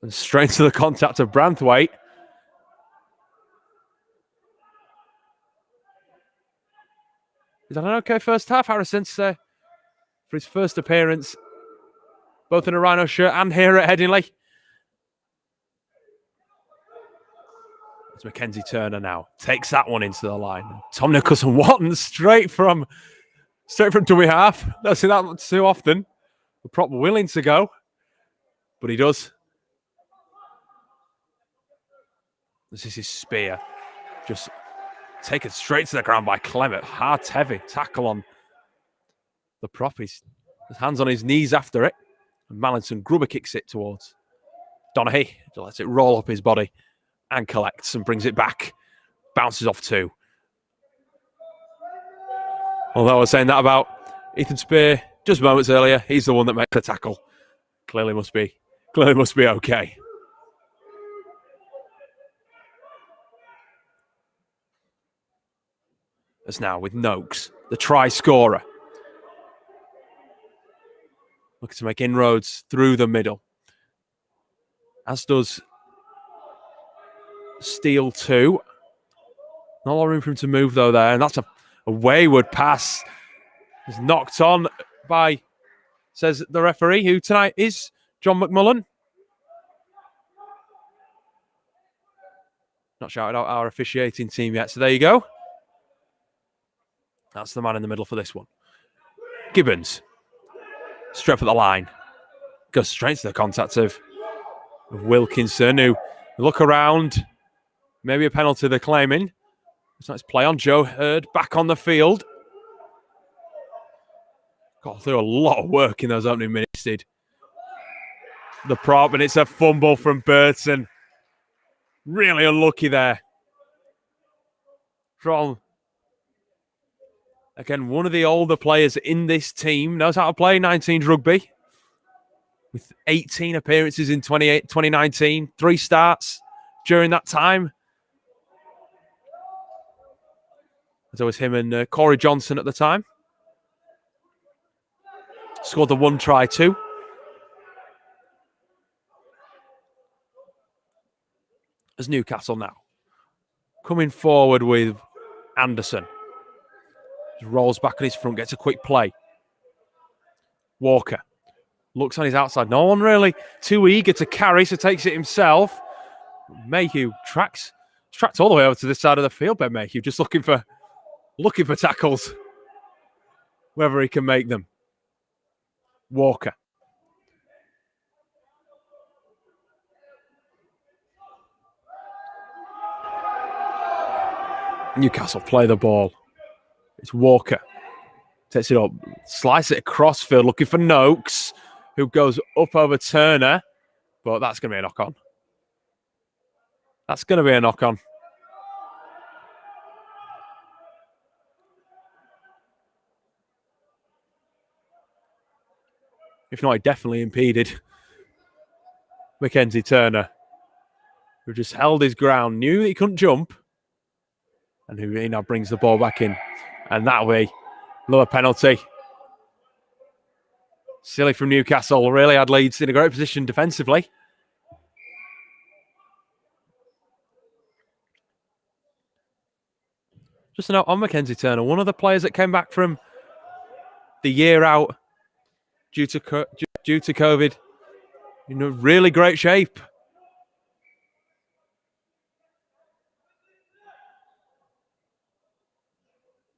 And straight to the contact of Branthwaite. He's had an okay first half, Harrison, for his first appearance, both in a Rhino shirt and here at Headingley. It's Mackenzie Turner now. Takes that one into the line. Tom Nicholson-Wharton straight from dummy half. Don't see that too often. We're probably willing to go, but he does. This is his spear. Just taken straight to the ground by Clement. Hard, heavy tackle on the prop. His hands on his knees after it. And Mallinson grubber kicks it towards Donaghy. Lets it roll up his body and collects and brings it back. Bounces off two. Although I was saying that about Ethan Spear just moments earlier, he's the one that makes the tackle. Clearly must be okay. As now with Noakes, the try scorer. Looking to make inroads through the middle. As does Steele too. Not a lot of room for him to move though there. And that's a wayward pass. It's knocked on by, says the referee, who tonight is John McMullen. Not shouted out our officiating team yet, so there you go. That's the man in the middle for this one. Gibbons. Straight up at the line. Goes straight to the contact of Wilkinson, who look around. Maybe a penalty they're claiming. It's nice play on Joe Hurd. Back on the field. Got through a lot of work in those opening minutes, did the prop, and it's a fumble from Burton. Really unlucky there. From, again, one of the older players in this team, knows how to play 19s rugby. With 18 appearances in 2019, 3 starts during that time. It was him and Corey Johnson at the time. Scored the 1 try too. As Newcastle now coming forward with Anderson. Just rolls back on his front, gets a quick play. Walker looks on his outside. No one really too eager to carry, so takes it himself. Mayhew tracked all the way over to this side of the field. Ben Mayhew just looking for tackles, whether he can make them. Walker. Newcastle play the ball. It's Walker. Takes it up. Slices it across field, looking for Noakes, who goes up over Turner. But that's going to be a knock-on. That's going to be a knock-on. If not, he definitely impeded Mackenzie Turner, who just held his ground, knew that he couldn't jump, and who now brings the ball back in. And that'll be another penalty. Silly from Newcastle. Really had Leeds in a great position defensively. Just a note on Mackenzie Turner, one of the players that came back from the year out due to COVID in a really great shape.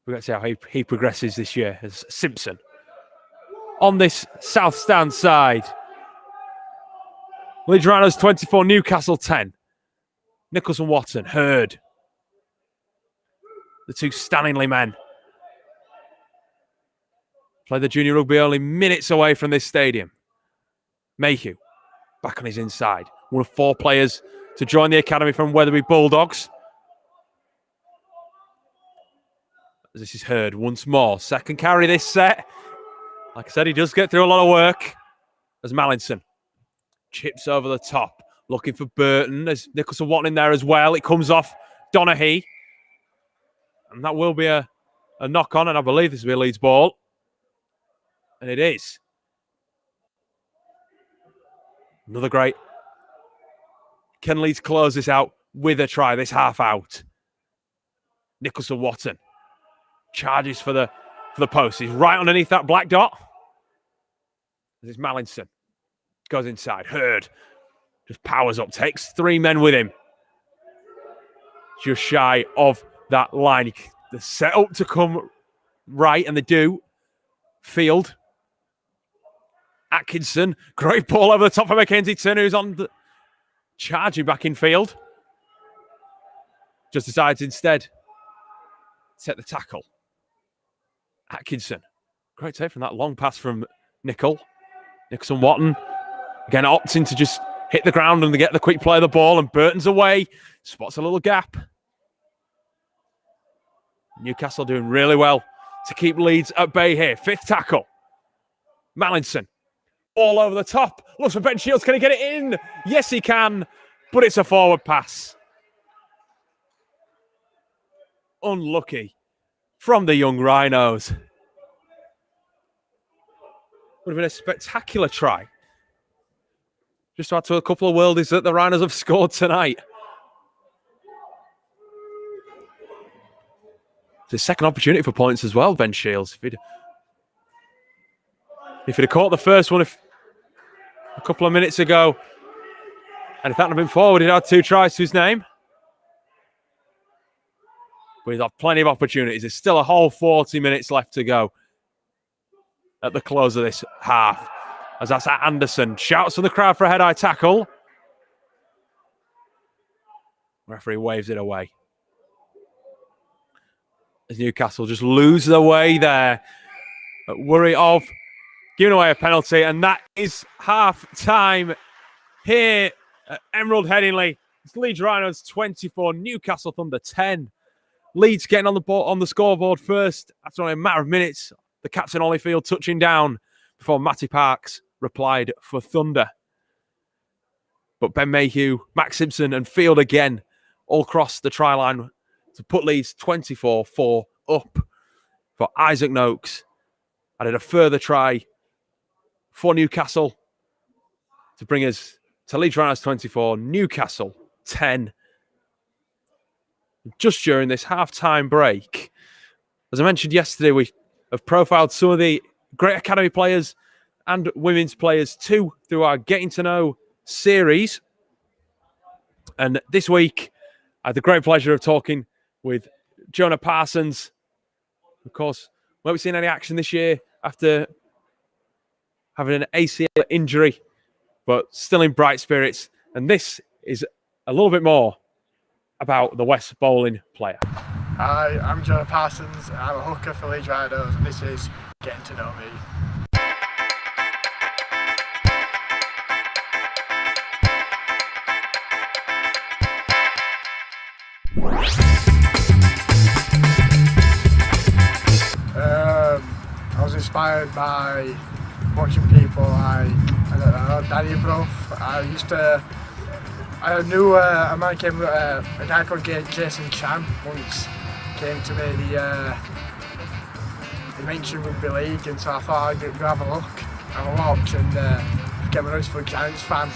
We're going to see how he progresses this year as Simpson. On this south stand side, Leeds Rhinos 24, Newcastle 10. Nicholson-Wharton, Hurd. The two Stanley men. Play the junior rugby only minutes away from this stadium. Mayhew, back on his inside. One of 4 players to join the academy from Wetherby Bulldogs. This is Hurd once more. Second carry this set. Like I said, he does get through a lot of work. As Mallinson chips over the top. Looking for Burton. There's Nicholson-Wharton in there as well. It comes off Donaghy. And that will be a knock on, and I believe this will be a Leeds ball. And it is. Another great. Can Leeds close this out with a try, this half out? Nicholson Watton charges for the post. He's right underneath that black dot. This is Mallinson. Goes inside. Hurd just powers up, takes 3 men with him. Just shy of that line. They're set up to come right, and they do. Field. Atkinson. Great ball over the top of Mackenzie Turner, who's on the charging back in field. Just decides instead to take the tackle. Atkinson. Great take from that long pass from Nicholson Watton. Again, opting to just hit the ground and get the quick play of the ball, and Burton's away. Spots a little gap. Newcastle doing really well to keep Leeds at bay here. 5th tackle. Mallinson. All over the top. Looks for Ben Shields. Can he get it in? Yes, he can. But it's a forward pass. Unlucky from the young Rhinos. Would have been a spectacular try. Just to add to a couple of worldies that the Rhinos have scored tonight. It's his second opportunity for points as well, Ben Shields. If he'd have caught the first one a couple of minutes ago, and if that had been forward, he'd had 2 tries to his name. But he's had plenty of opportunities. There's still a whole 40 minutes left to go at the close of this half. As that's at Anderson. Shouts from the crowd for a head-high tackle. Referee waves it away. As Newcastle just lose their way there. At worry of giving away a penalty. And that is half-time here at Emerald Headingley. It's Leeds Rhinos 24, Newcastle Thunder 10. Leeds getting on the scoreboard first after only a matter of minutes. The captain Holyfield touching down before Matty Parks replied for Thunder. But Ben Mayhew, Max Simpson and Field again all crossed the try line to put Leeds 24-4 up. For Isaac Noakes added a further try for Newcastle to bring us to Leeds Rhinos 24, Newcastle 10. Just during this half-time break, as I mentioned yesterday, we have profiled some of the great academy players and women's players too through our Getting to Know series. And this week, I had the great pleasure of talking with Jonah Parsons. Of course, won't be seeing any action this year after having an ACL injury, but still in bright spirits. And this is a little bit more about the West Bowling player. Hi, I'm Jonah Parsons. I'm a hooker for Leeds Rhinos, and this is Getting to Know Me. I was inspired by watching people like, I don't know, Danny Bruff. I knew a man came, a guy called Jason Chan once came to me. He mentioned rugby league, and so I thought I'd go have a look, have a watch, and became a Huddersfield Giants fan.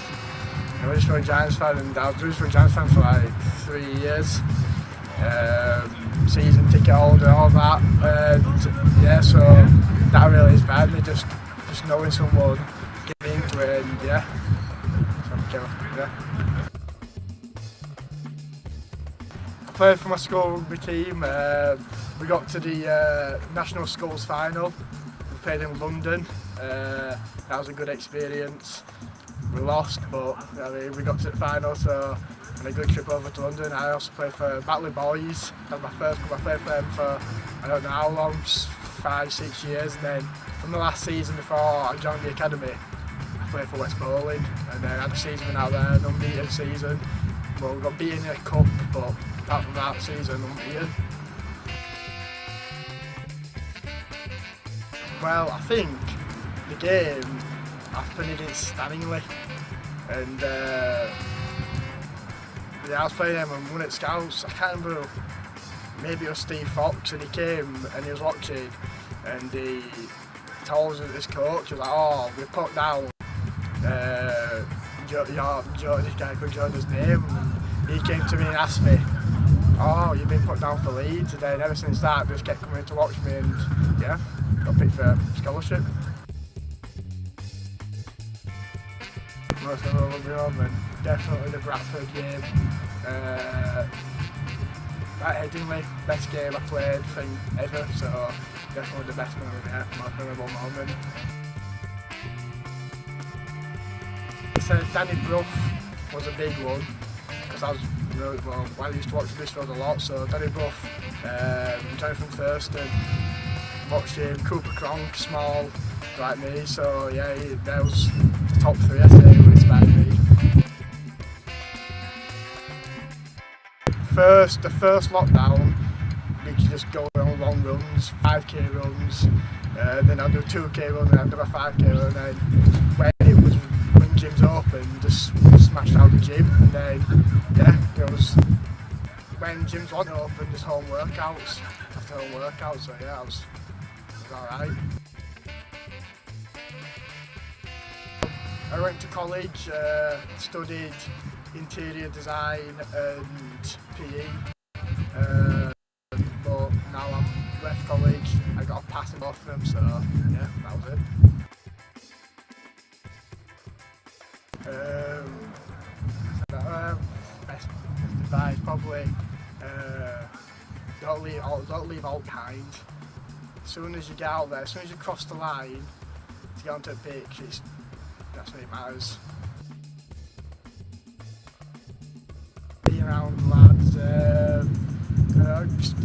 And I was a Giants fan for like 3 years. Season ticket holder, all that, and yeah, so that really inspired me. Just knowing someone getting into it, and yeah, so yeah. I played for my school rugby team. We got to the national schools final. We played in London. That was a good experience. We lost, but I mean, we got to the final, so. And a good trip over to London. I also played for Batley Boys. That was my first club. I played for them for I don't know how long, 5-6 years. And then from the last season before I joined the academy, I played for West Bowling. And then I had a season out there, an unbeaten season. Well, we got beaten in a cup, but apart from that season, unbeaten. Well, I think the game, I played it stunningly. And yeah, I was playing them and won at Scouts. I can't remember maybe it was Steve Fox, and he came and he was watching, and he told his coach, he was like, oh, we put down this guy called Jordan's name, and he came to me and asked me, oh, you've been put down for Leeds, and then ever since that, they just kept coming to watch me, and yeah, got picked for scholarship. Most memorable moment, definitely the Bradford game. At Headingley, best game I played thing ever, so definitely the best most memorable moment. So Danny Brough was a big one, because I was really, well, I used to watch Huddersfield a lot, so Danny Brough, Jonathan Thurston, watched him, Cooper Cronk, small like me, so yeah, that was top three I say who inspired me. The first lockdown, we could just go on long runs, 5k runs, then I'd do a 2k run, and I'd do a 5k run, and then when gyms opened, just smashed out the gym, and then yeah, it was when gyms weren't open, just home workouts after home workouts, so yeah, it was alright. I went to college, studied interior design and PE, but now I've left college, I got a passing off them, so yeah, that was it. Best advice probably, don't leave all behind. As soon as you get out there, as soon as you cross the line to get onto a pitch, that's when it matters. Being around lads, just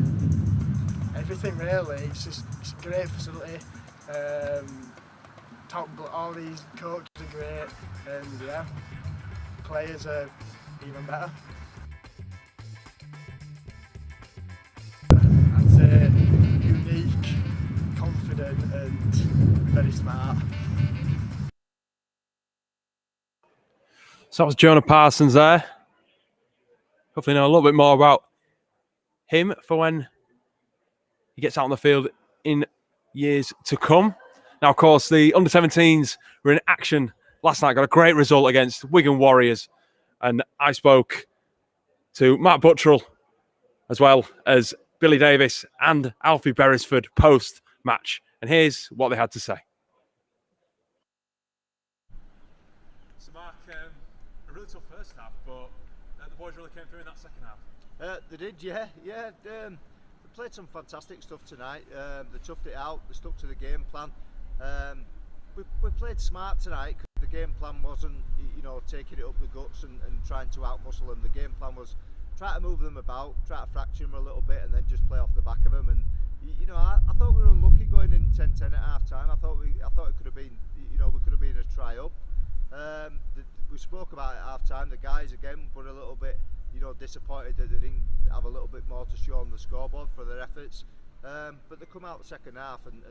everything really. It's a great facility. All these coaches are great, and yeah, players are even better. I'd say unique, confident, and very smart. So that was Jonah Parsons there. Hopefully know a little bit more about him for when he gets out on the field in years to come. Now, of course, the under-17s were in action last night, got a great result against Wigan Warriors. And I spoke to Matt Buttrell as well as Billy Davis and Alfie Beresford post-match. And here's what they had to say. So, Mark, a really tough first half, but the boys really came through in that second half. They did, yeah. They played some fantastic stuff tonight. They toughed it out. They stuck to the game plan. We played smart tonight because the game plan wasn't, taking it up the guts and trying to outmuscle them. The game plan was try to move them about, try to fracture them a little bit, and then just play off the back of them. And I thought we were unlucky going in 10-10 at half time. I thought it could have been, we could have been a try up. We spoke about it at half time. The guys again were a little bit, disappointed that they didn't have a little bit more to show on the scoreboard for their efforts. But they come out the second half and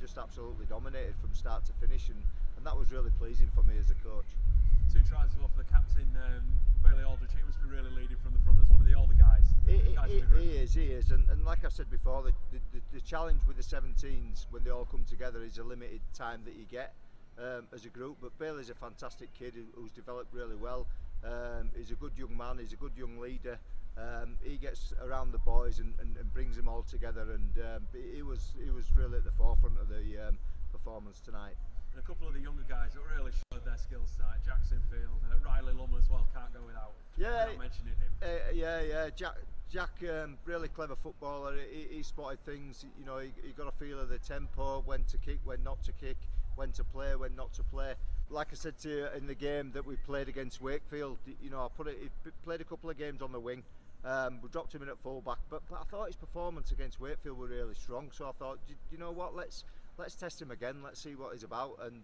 just absolutely dominated from start to finish, and that was really pleasing for me as a coach. 2 tries as well for the captain, Bailey Aldridge. He must be really leading from the front as one of the older guys. He is, and like I said before, the challenge with the 17s when they all come together is a limited time that you get as a group. But Bailey's a fantastic kid who's developed really well. He's a good young man. He's a good young leader. He gets around the boys and brings them all together, and he was really at the forefront of the performance tonight. And a couple of the younger guys that really showed their skills tonight. Jackson Field, Riley Lum as well, can't go without. Not mentioning him. Jack, really clever footballer. He spotted things. He got a feel of the tempo, when to kick, when not to kick, when to play, when not to play. Like I said to you in the game that we played against Wakefield, he played a couple of games on the wing. We dropped him in at full-back, but I thought his performance against Wakefield were really strong. So I thought, you know what, let's test him again. Let's see what he's about. And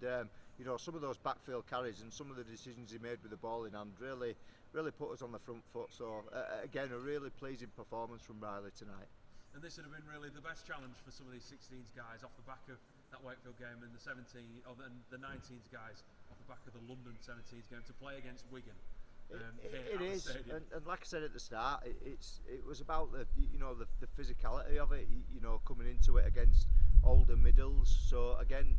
some of those backfield carries and some of the decisions he made with the ball in hand really put us on the front foot. So again, a really pleasing performance from Riley tonight. And this would have been really the best challenge for some of these 16s guys off the back of that Wakefield game, and the 19s guys off the back of the London 17s game to play against Wigan. It is, and like I said at the start, it was about the physicality of it. Coming into it against older middles. So again,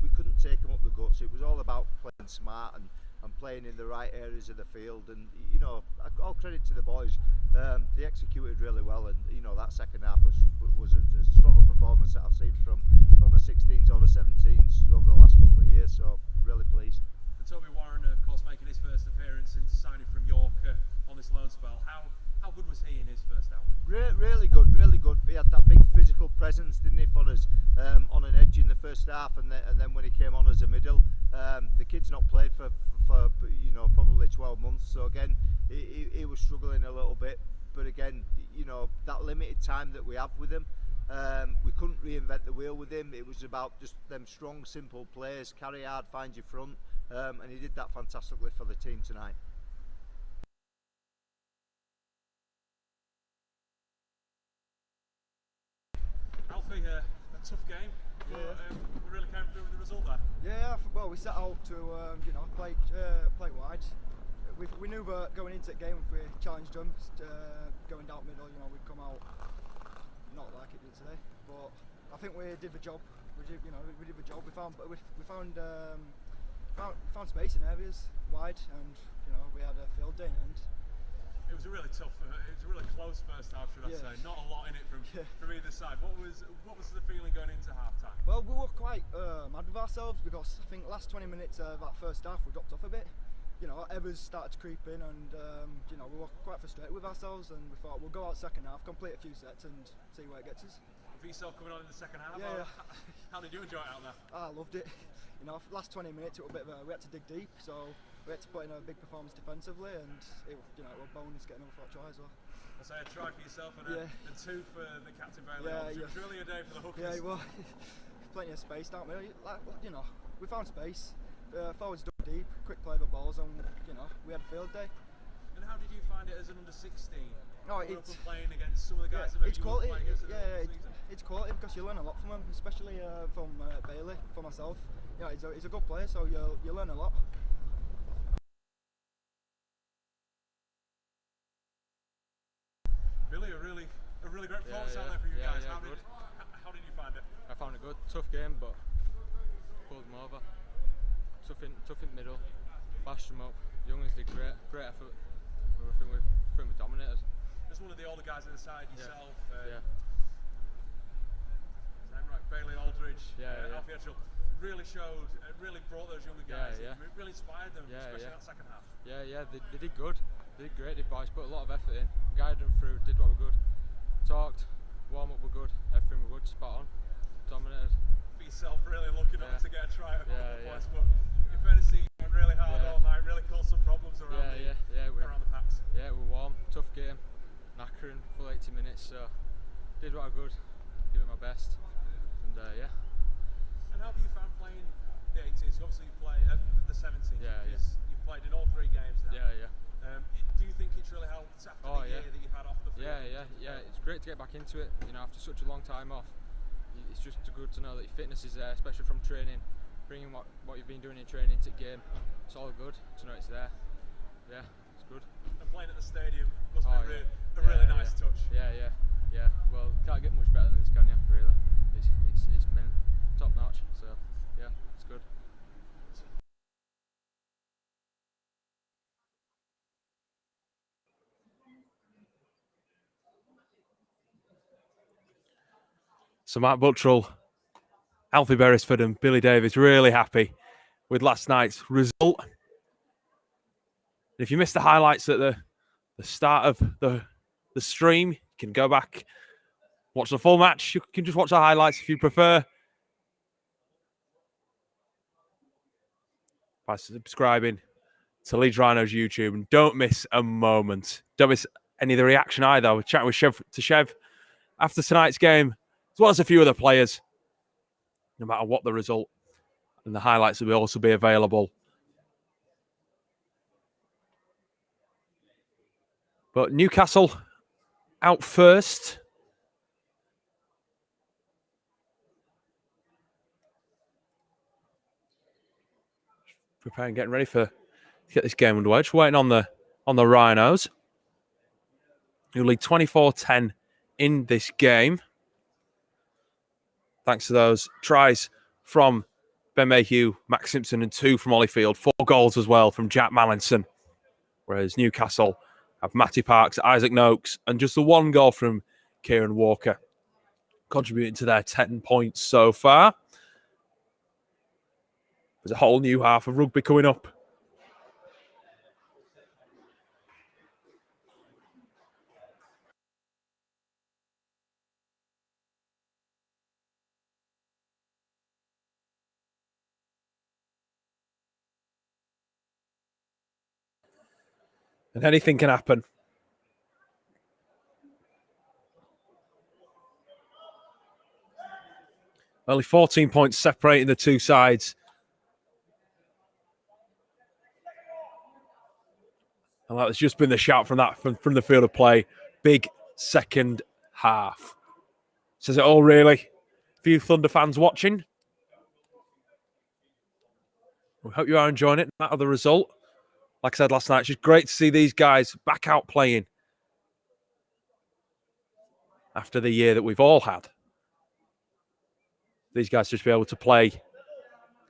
we couldn't take them up the guts. It was all about playing smart and playing in the right areas of the field. And all credit to the boys. They executed really well, and that second half was a stronger performance that I've seen from the 16s or the 17s over the last couple of years. So really pleased. And Toby Warren, of course, making his first appearance since signing from York on this loan spell. How good was he in his first out? Really good, really good. He had that big physical presence, didn't he, for us on an edge in the first half, and then when he came on as a middle, the kid's not played for probably 12 months. So again, he was struggling a little bit, but again, that limited time that we have with him. We couldn't reinvent the wheel with him. It was about just them strong, simple plays, carry hard, find your front, and he did that fantastically for the team tonight. Alfie, a tough game. But, we really came through with the result there. Yeah, well, we set out to play wide. We knew that going into the game, if we challenged them, going down middle, we'd come out not like it did today. But I think we did the job. We did the job. We found space in areas wide, and we had a field day in the end. It was a really tough, it was a really close first half, should I say. Not a lot in it from either side. What was the feeling going into half time? Well, we were quite mad with ourselves, because I think last 20 minutes of that first half we dropped off a bit. Evers started to creep in, and we were quite frustrated with ourselves, and we thought we'll go out second half, complete a few sets, and see where it gets us. For yourself coming on in the second half, how did you enjoy it out there? I loved it. Last 20 minutes it was a bit of we had to dig deep, so we had to put in a big performance defensively, and it was a bonus getting another try as well. I say a try for yourself and two for the captain Bailey. It was really a day for the hookers. Yeah, well, plenty of space down there. We found space. Forwards dug deep, quick play the balls, and we had a field day. And how did you find it as an under 16? It's playing against some of the guys that maybe it's quality. It's quality, because you learn a lot from him, especially from Bailey, for myself. He's a good player, so you learn a lot. Billy, a really great performance out there for you guys. How did you find it? I found it good. Tough game, but pulled them over. Tough in middle, bashed them up. Youngins did great effort. I think we dominated. Just one of the older guys on the side, yourself. Yeah. Right, Bailey Aldridge, Alfie Etchell, really showed, really brought those younger guys. Yeah. It really inspired them, especially that second half. Yeah, they did good. They did great. The boys put a lot of effort in, guided them through, did what were good. Talked, warm up were good, everything were good, spot on, dominated. For yourself, really looking up to get a try at a couple of points, but in fairness, you went really hard all night, really caused some problems around around the packs. Yeah, we were warm, tough game, knackering full 80 minutes, so did what I could, give it my best, and And how have you found playing the 18s? Obviously you play the 17s. You've played in all 3 games now. Do you think it's really helped after the year that you've had off the field? Yeah. It's great to get back into it. After such a long time off, it's just good to know that your fitness is there, especially from training. Bringing what you've been doing in training into the game, it's all good to know it's there. Yeah, it's good. And playing at the stadium must be a really nice touch. Yeah. Well, can't get much better than this, can you? Really, it's been top notch. So yeah, it's good. So Matt Buttrell, Alfie Beresford and Billy Davies really happy with last night's result. If you missed the highlights at the start of the stream, you can go back, watch the full match. You can just watch the highlights if you prefer. By subscribing to Leeds Rhinos YouTube, and don't miss a moment. Don't miss any of the reaction either. We're chatting with Chev after tonight's game, as well as a few other players. No matter what the result, and the highlights will also be available. But Newcastle out first. Preparing, getting ready to get this game underway. Just waiting on the on the Rhinos, who lead 24-10 in this game. Thanks to those tries from Ben Mayhew, Max Simpson, and 2 from Holyfield. 4 goals as well from Jack Mallinson. Whereas Newcastle have Matty Parks, Isaac Noakes, and just the 1 goal from Kieran Walker, contributing to their 10 points so far. There's a whole new half of rugby coming up. And anything can happen. Only 14 points separating the two sides. And that's just been the shout from the field of play. Big second half. Says it all, really. A few Thunder fans watching. We hope you are enjoying it. That other result. Like I said last night, it's just great to see these guys back out playing after the year that we've all had. These guys just be able to play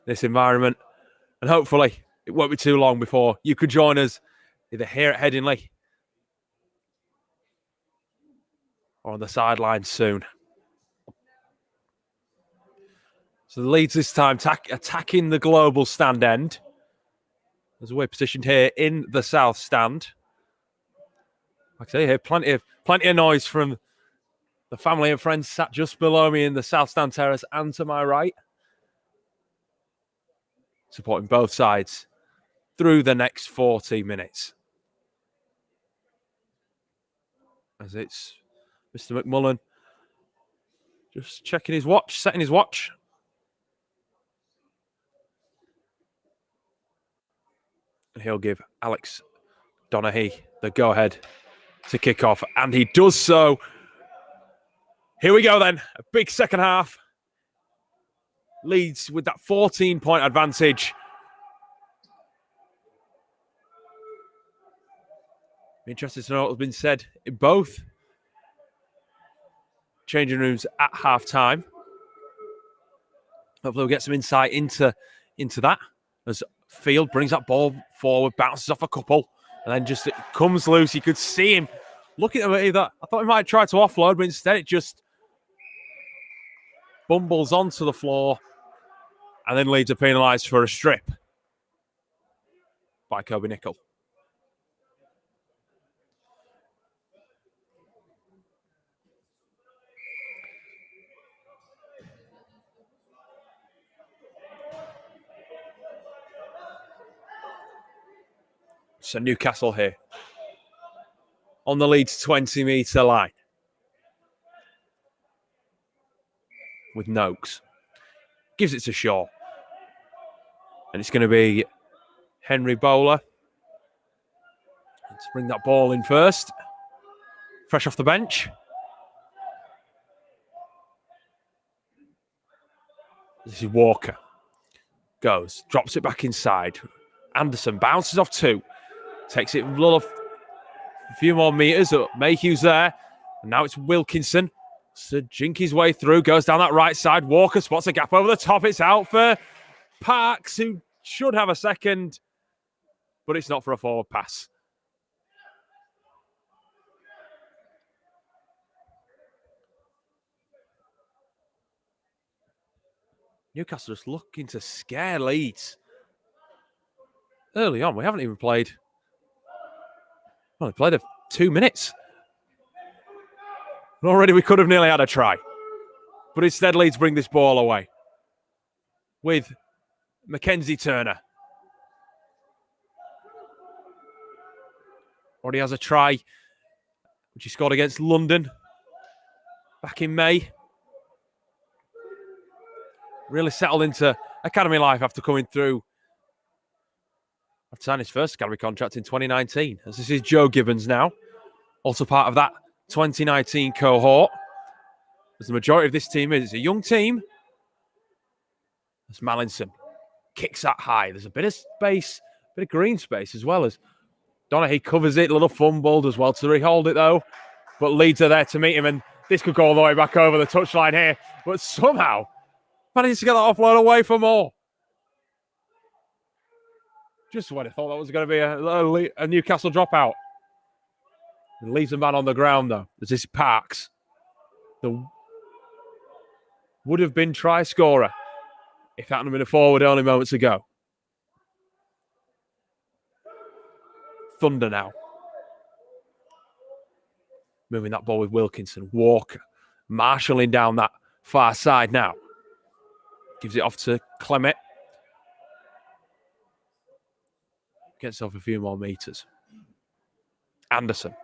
this environment. And hopefully it won't be too long before you could join us either here at Headingley or on the sidelines soon. So the Leeds this time attacking the global stand end. As we're positioned here in the south stand. Like I say, here plenty of noise from the family and friends sat just below me in the south stand terrace and to my right, supporting both sides through the next 40 minutes. As it's Mr. McMullen just checking his watch, setting his watch. And he'll give Alex Donaghy the go-ahead to kick off. And he does so. Here we go then. A big second half. Leeds with that 14-point advantage. Interested to know what's been said in both changing rooms at half-time. Hopefully we'll get some insight into that. As Field brings that ball forward, bounces off a couple, and then just it comes loose. You could see him looking at me that I thought he might try to offload, but instead it just bumbles onto the floor and then Leeds are penalised for a strip by Kobe Nicol. So Newcastle here on the Leeds 20-metre line with Noakes. Gives it to Shaw. And it's going to be Henry Bowler to bring that ball in first. Fresh off the bench. This is Walker. Goes, drops it back inside. Anderson bounces off 2. Takes it a few more metres. Mayhew's there. And now it's Wilkinson. So jink his way through. Goes down that right side. Walker spots a gap over the top. It's out for Parks, who should have a second. But it's not for a forward pass. Newcastle just looking to scare Leeds. Early on, we haven't even played. Well, we played 2 minutes. And already we could have nearly had a try. But instead, Leeds bring this ball away. With Mackenzie Turner. Already has a try, which he scored against London back in May. Really settled into academy life after coming through. I've signed his first academy contract in 2019. As this is Joe Gibbons now, also part of that 2019 cohort. As the majority of this team is, it's a young team. As Mallinson kicks that high. There's a bit of space, a bit of green space as well as Donaghy covers it, a little fumbled as well to rehold it though. But Leeds are there to meet him, and this could go all the way back over the touchline here. But somehow managed to get that offload away for more. Just when I thought that was going to be a Newcastle dropout. It leaves a man on the ground though, as this Parks. The would have been try scorer if that hadn't been a forward only moments ago. Thunder now. Moving that ball with Wilkinson. Walker marshalling down that far side now. Gives it off to Clement. Gets off a few more metres. Anderson.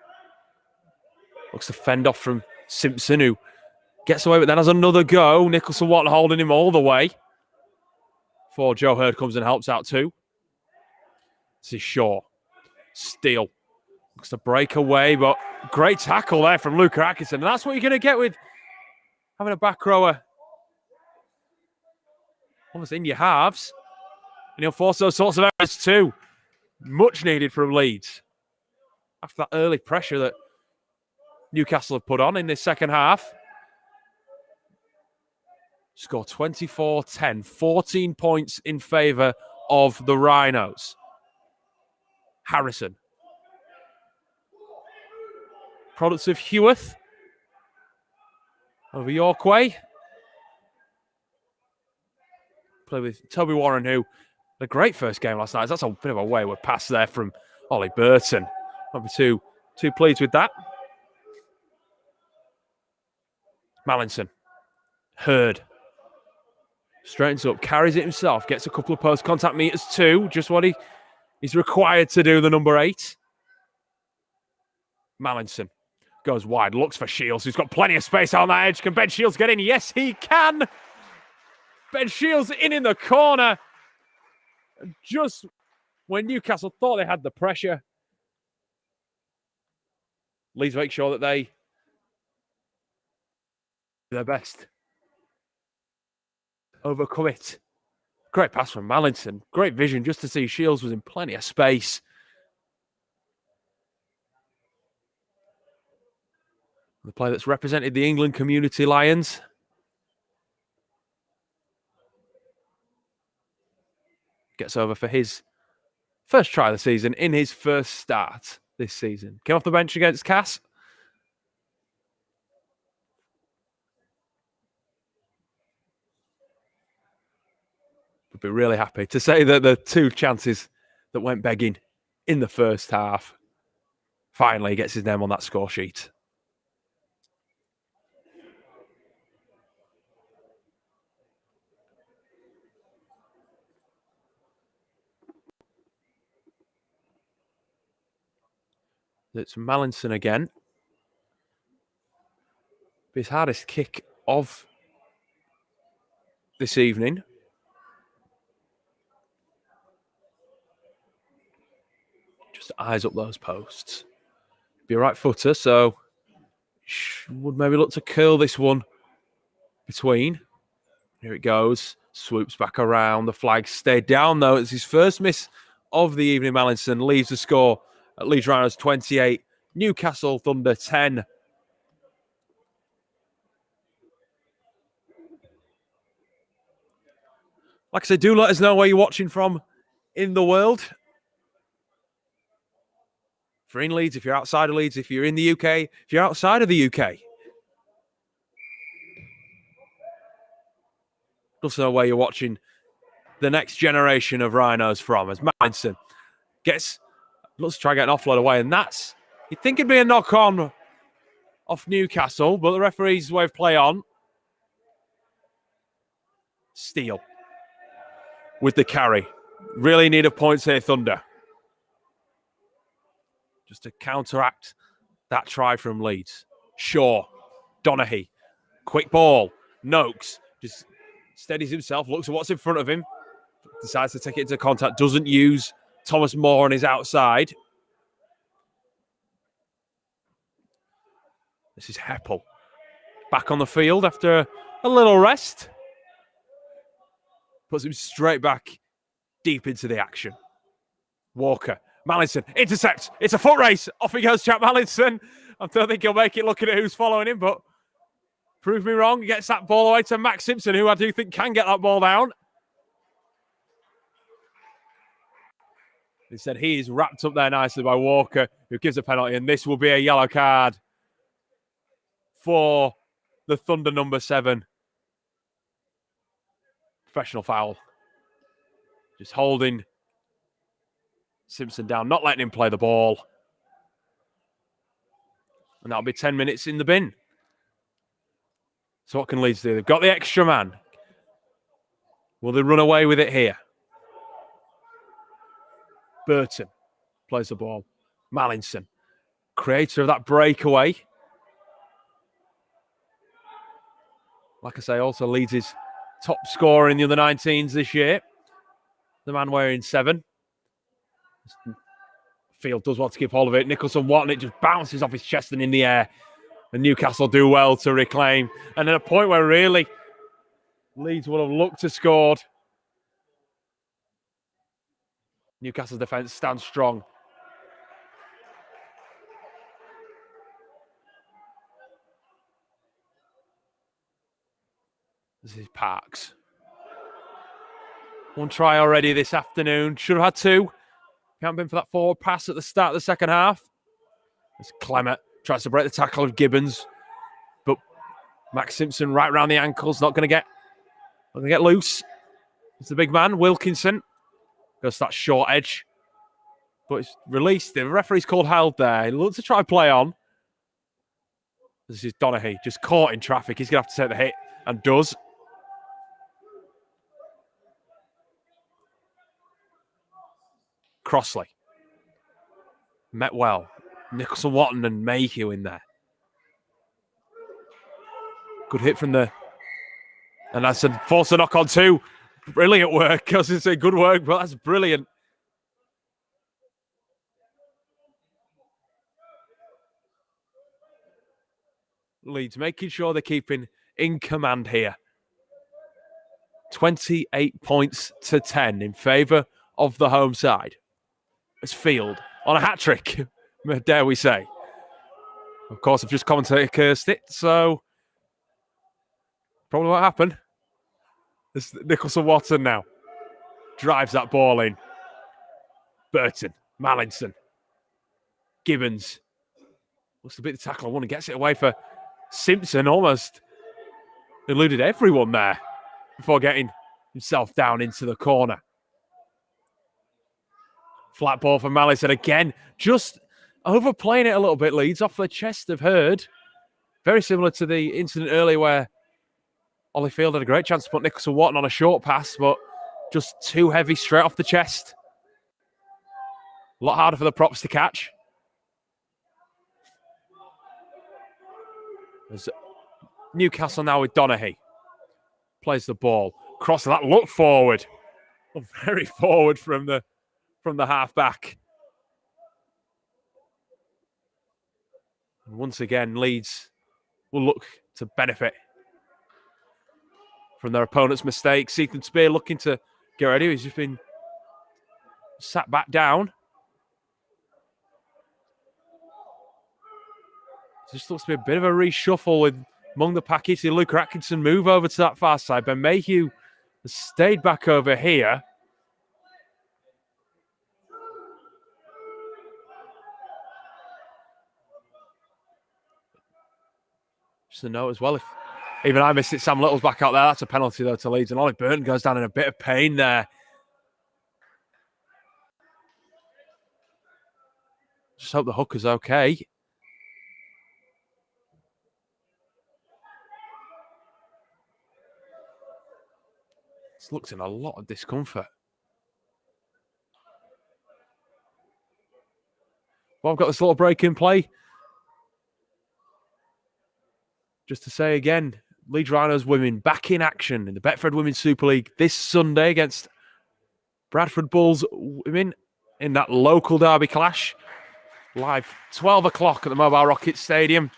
Looks to fend off from Simpson, who gets away, but then has another go. Nicholson Watt holding him all the way. Before Joe Hurd comes and helps out too. This is Shaw. Steele. Looks to break away, but great tackle there from Luca Atkinson. And that's what you're going to get with having a back rower almost in your halves. And he'll force those sorts of errors too. Much needed from Leeds. After that early pressure that Newcastle have put on in this second half. Score 24-10, 14 points in favour of the Rhinos. Harrison. Products of Heworth. Over York way. Play with Toby Warren, who had a great first game last night. That's a bit of a wayward pass there from Ollie Burton. I'll be too pleased with that. Mallinson. Hurd. Straightens up, carries it himself, gets a couple of post contact meters too. Just what he's required to do, the number 8. Mallinson goes wide, looks for Shields, who's got plenty of space on that edge. Can Ben Shields get in? Yes, he can. Ben Shields in the corner. Just when Newcastle thought they had the pressure, Leeds make sure that they do their best. Overcome it. Great pass from Mallinson. Great vision just to see Shields was in plenty of space. The player that's represented the England Community Lions. Gets over for his first try of the season in his first start this season. Came off the bench against Cass. Would be really happy to say that the 2 chances that went begging in the first half finally gets his name on that score sheet. It's Mallinson again. His hardest kick of this evening. Just eyes up those posts. Be a right footer, so would maybe look to curl this one between. Here it goes. Swoops back around. The flag stayed down though. It's his first miss of the evening. Mallinson leaves the score at Leeds Rhinos 28, Newcastle Thunder 10. Like I said, do let us know where you're watching from in the world. If you're in Leeds, if you're outside of Leeds, if you're in the UK, if you're outside of the UK. Also know where you're watching the next generation of Rhinos from, as Mallinson looks to try and get an offload away, and that's, you'd think it'd be a knock-on off Newcastle, but the referee's way of play on. Steele with the carry. Really need of points here, Thunder. Just to counteract that try from Leeds. Shaw, Donaghy, quick ball, Noakes, just steadies himself, looks at what's in front of him, decides to take it into contact, doesn't use Thomas Moore on his outside. This is Heppel. Back on the field after a little rest. Puts him straight back deep into the action. Walker Mallinson intercepts. It's a foot race. Off he goes, Jack Mallinson. I don't think he'll make it looking at who's following him, but prove me wrong. He gets that ball away to Max Simpson, who I do think can get that ball down. Instead, he is wrapped up there nicely by Walker, who gives a penalty, and this will be a yellow card for the Thunder number 7. Professional foul. Just holding Simpson down, not letting him play the ball. And that'll be 10 minutes in the bin. So what can Leeds do? They've got the extra man. Will they run away with it here? Burton plays the ball. Mallinson, creator of that breakaway. Like I say, also Leeds is top scorer in the U19s this year. The man wearing 7. Field does want to keep hold of it. Nicholson Watton, it just bounces off his chest and in the air. And Newcastle do well to reclaim. And at a point where really Leeds would have looked to scored. Newcastle's defence stands strong. This is Parks. 1 try already this afternoon. Should have had 2. Can't been for that forward pass at the start of the second half. As Clement tries to break the tackle of Gibbons. But Max Simpson right around the ankles. Not going to get loose. It's the big man, Wilkinson. Goes that short edge. But it's released. The referee's called held there. He looks to try and play on. This is Donaghy, just caught in traffic. He's going to have to take the hit, and does. Crossley. Met well. Nicholson Watton and Mayhew in there. Good hit from the... And that's a force a knock on 2. Brilliant work. I was going to say good work, but that's brilliant. Leeds making sure they're keeping in command here. 28 points to 10 in favour of the home side. It's Field on a hat-trick, dare we say. Of course, I've just commentator cursed it, so probably what happened. It's Nicholson Watton now. Drives that ball in. Burton, Mallinson, Gibbons. Looks to beat the tackle. One and gets it away for Simpson. Almost eluded everyone there before getting himself down into the corner. Flat ball for Mallinson again. Just overplaying it a little bit, Leeds, off the chest of Hurd. Very similar to the incident earlier where Ollie Field had a great chance to put Nicholson Watton on a short pass, but just too heavy straight off the chest. A lot harder for the props to catch. There's Newcastle now with Donaghy. Plays the ball. Crossing that look forward. Very forward from the half-back. Once again, Leeds will look to benefit from their opponent's mistakes. Ethan Spear looking to get ready. He's just been sat back down. Just looks to be a bit of a reshuffle with among the pack. You see Luke Atkinson move over to that far side. Ben Mayhew has stayed back over here. Just a note as well, if even I missed it, Sam Little's back out there. That's a penalty, though, to Leeds. And Ollie Burton goes down in a bit of pain there. Just hope the hooker's okay. This looks in a lot of discomfort. Well, I've got this little break in play. Just to say again, Leeds Rhinos women back in action in the Betfred Women's Super League this Sunday against Bradford Bulls women in that local derby clash. Live 12 o'clock at the Mobile Rocket Stadium.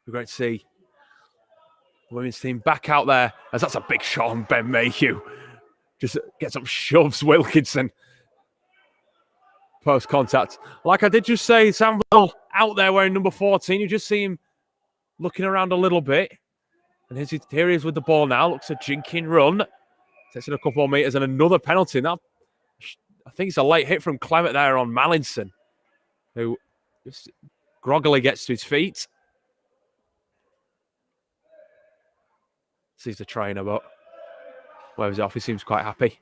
Be great to see the women's team back out there, as that's a big shot on Ben Mayhew. Just gets up, shoves Wilkinson. Post contact. Like I did just say, Sam Bell out there wearing number 14. You just see him looking around a little bit. And here he is with the ball now. Looks a jinking run. Takes it a couple more meters and another penalty. Now, I think it's a late hit from Clement there on Mallinson, who just groggily gets to his feet. Sees the trainer, but waves it off. He seems quite happy.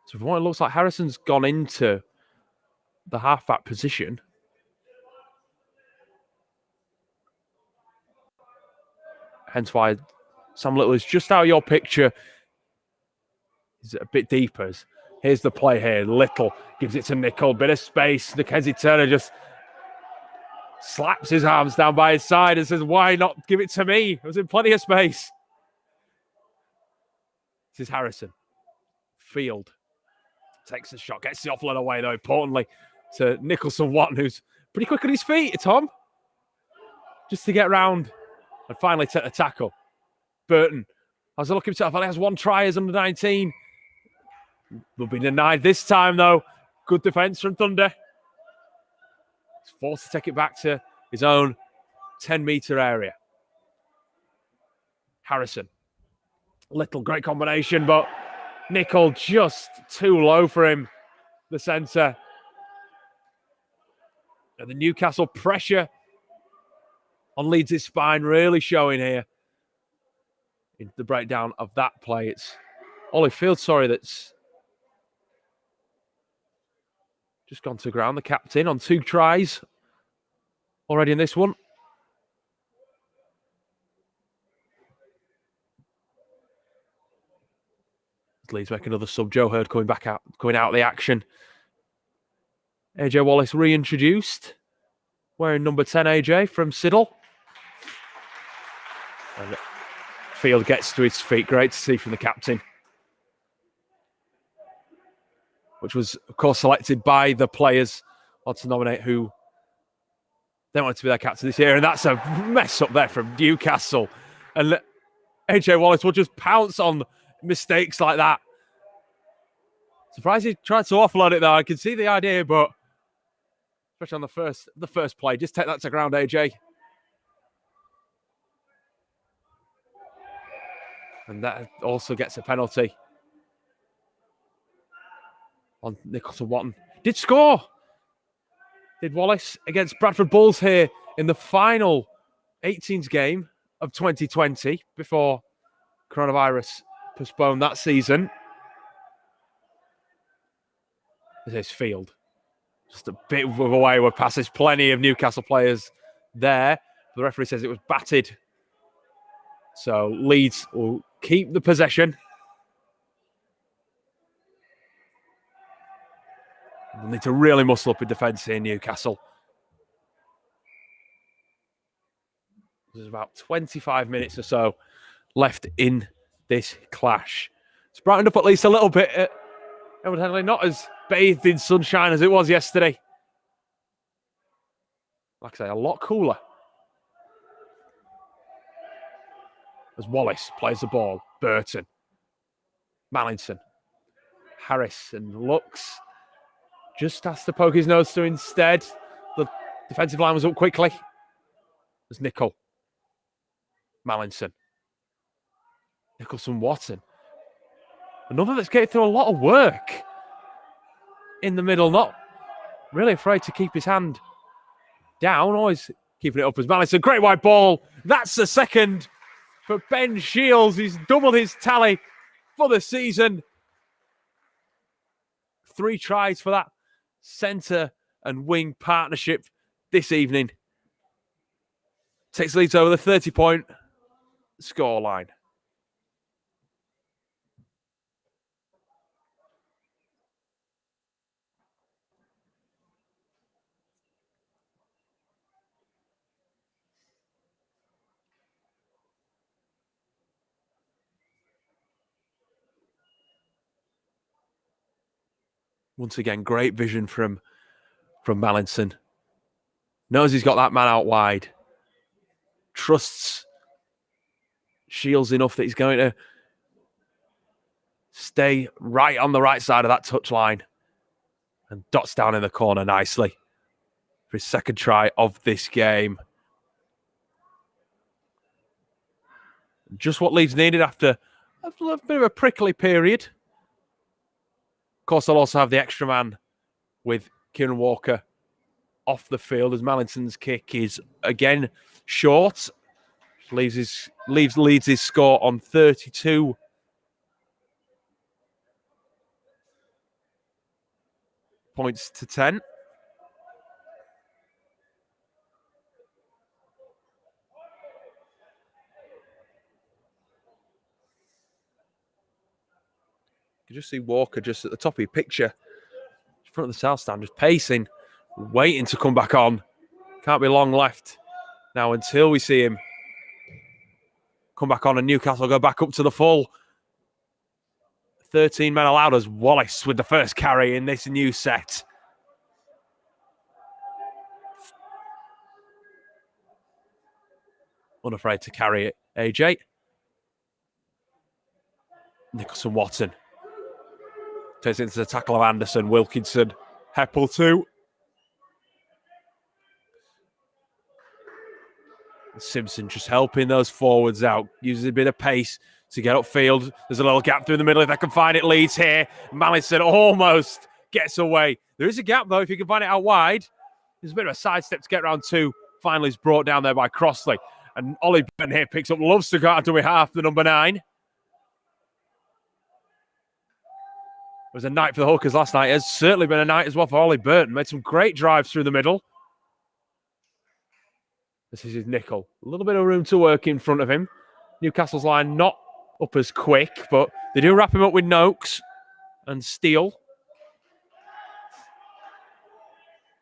So from what it looks like, Harrison's gone into the halfback position. Hence why Sam Little is just out of your picture. He's a bit deeper. Here's the play here. Little gives it to Nicol. Bit of space. Mackenzie Turner just slaps his arms down by his side and says, why not give it to me? I was in plenty of space. This is Harrison. Field takes the shot, gets the offload away, though, importantly, to Nicholson-Watton, who's pretty quick on his feet, Tom. Just to get round and finally take the tackle. Burton has a look himself. Only has one try as under 19. Will be denied this time, though. Good defence from Thunder. He's forced to take it back to his own 10-metre area. Harrison. Little, great combination, but Nicol just too low for him, the centre. And the Newcastle pressure on Leeds' spine really showing here in the breakdown of that play. It's Ollie Field, that's just gone to ground. The captain on 2 tries already in this one. Leeds make another sub. Joe Hurd going out of the action. AJ Wallace reintroduced, wearing number 10 AJ from Siddle. And Field gets to his feet. Great to see from the captain. Which was, of course, selected by the players to nominate who they wanted to be their captain this year. And that's a mess up there from Newcastle. And AJ Wallace will just pounce on mistakes like that. Surprised he tried to offload it, though. I can see the idea, but especially on the first play, just take that to ground, AJ. And that also gets a penalty on Nicholson-Watton. Did score, did Wallace, against Bradford Bulls here in the final 18s game of 2020 before coronavirus postponed that season. This is Field. Just a bit of a wayward pass. There's plenty of Newcastle players there. The referee says it was batted. So Leeds will keep the possession. They'll need to really muscle up in defence here, Newcastle. There's about 25 minutes or so left in this clash. It's brightened up at least a little bit. Evidently not as bathed in sunshine as it was yesterday. Like I say, a lot cooler. As Wallace plays the ball. Burton. Mallinson. Harrison looks. Just has to poke his nose to instead. The defensive line was up quickly. There's Nicol. Mallinson. Nicholson-Watton. Another that's getting through a lot of work in the middle. Not really afraid to keep his hand down. Always keeping it up as Mallinson. Great wide ball. That's the second for Ben Shields. He's doubled his tally for the season. 3 tries for that centre and wing partnership this evening. Takes Leeds over the 30-point scoreline. Once again, great vision from Mallinson. Knows he's got that man out wide. Trusts Shields enough that he's going to stay right on the right side of that touchline. And dots down in the corner nicely for his second try of this game. Just what Leeds needed after a bit of a prickly period. Of course, they'll also have the extra man with Kieran Walker off the field as Mallinson's kick is again short. Leaves Leeds his score on 32. Points to 10. You can just see Walker just at the top of your picture, in front of the south stand, just pacing, waiting to come back on. Can't be long left now until we see him come back on and Newcastle go back up to the full. 13 men allowed as Wallace with the first carry in this new set. Unafraid to carry it, AJ. Nicholson Watson. Takes it into the tackle of Anderson. Wilkinson. Heppel too. Simpson just helping those forwards out. Uses a bit of pace to get upfield. There's a little gap through the middle. If they can find it, Leeds here. Mallinson almost gets away. There is a gap though if you can find it out wide. There's a bit of a sidestep to get around two. Finally is brought down there by Crossley. And Ollie Burton here picks up, loves to go out to half the number 9. It was a night for the Hookers last night. It has certainly been a night as well for Ollie Burton. Made some great drives through the middle. This is his nickel. A little bit of room to work in front of him. Newcastle's line not up as quick, but they do wrap him up with Noakes and Steele,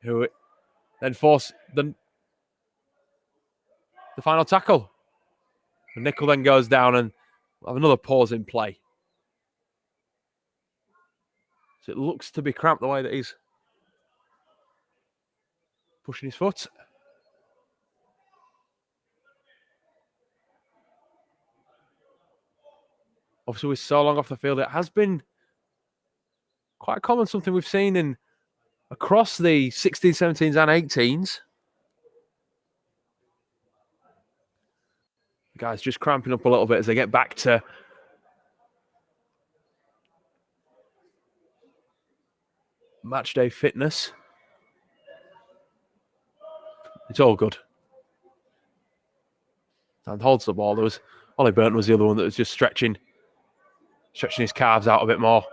who then force the final tackle. The nickel then goes down and we'll have another pause in play. So it looks to be cramped the way that he's pushing his foot. Obviously, we're so long off the field. It has been quite common, something we've seen across the 16s, 17s and 18s. The guys just cramping up a little bit as they get back to match day fitness. It's all good. And holds the ball. Ollie Burton was the other one that was just stretching his calves out a bit more.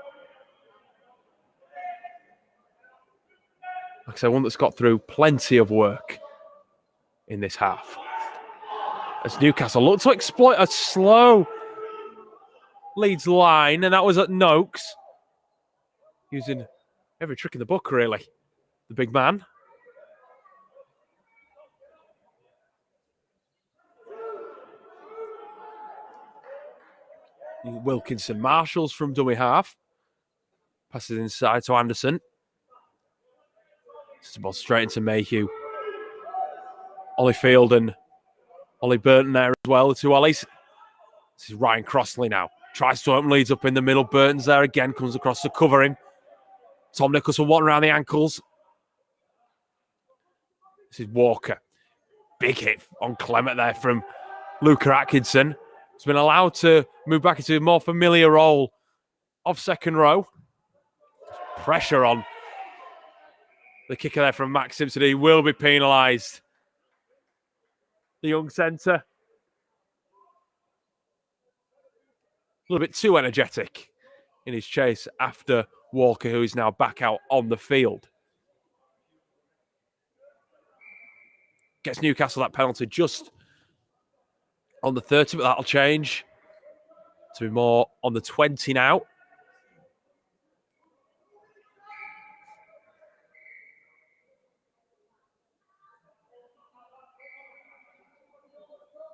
Like I said, one that's got through plenty of work in this half. As Newcastle looked to exploit a slow Leeds line, and that was at Noakes. Using every trick in the book, really. The big man. Wilkinson marshals from dummy half. Passes inside to Anderson. It's the ball straight into Mayhew. Olliefield and Ollie Burton there as well, the two Ollies. This is Ryan Crossley now. Tries to open Leeds up in the middle. Burton's there again, comes across to cover him. Tom Nicholson wanting around the ankles. This is Walker. Big hit on Clement there from Luca Atkinson. He's been allowed to move back into a more familiar role of second row. Pressure on the kicker there from Max Simpson. He will be penalised. The young centre. A little bit too energetic in his chase after Walker, who is now back out on the field. Gets Newcastle that penalty just on the 30, but that'll change to be more on the 20 now.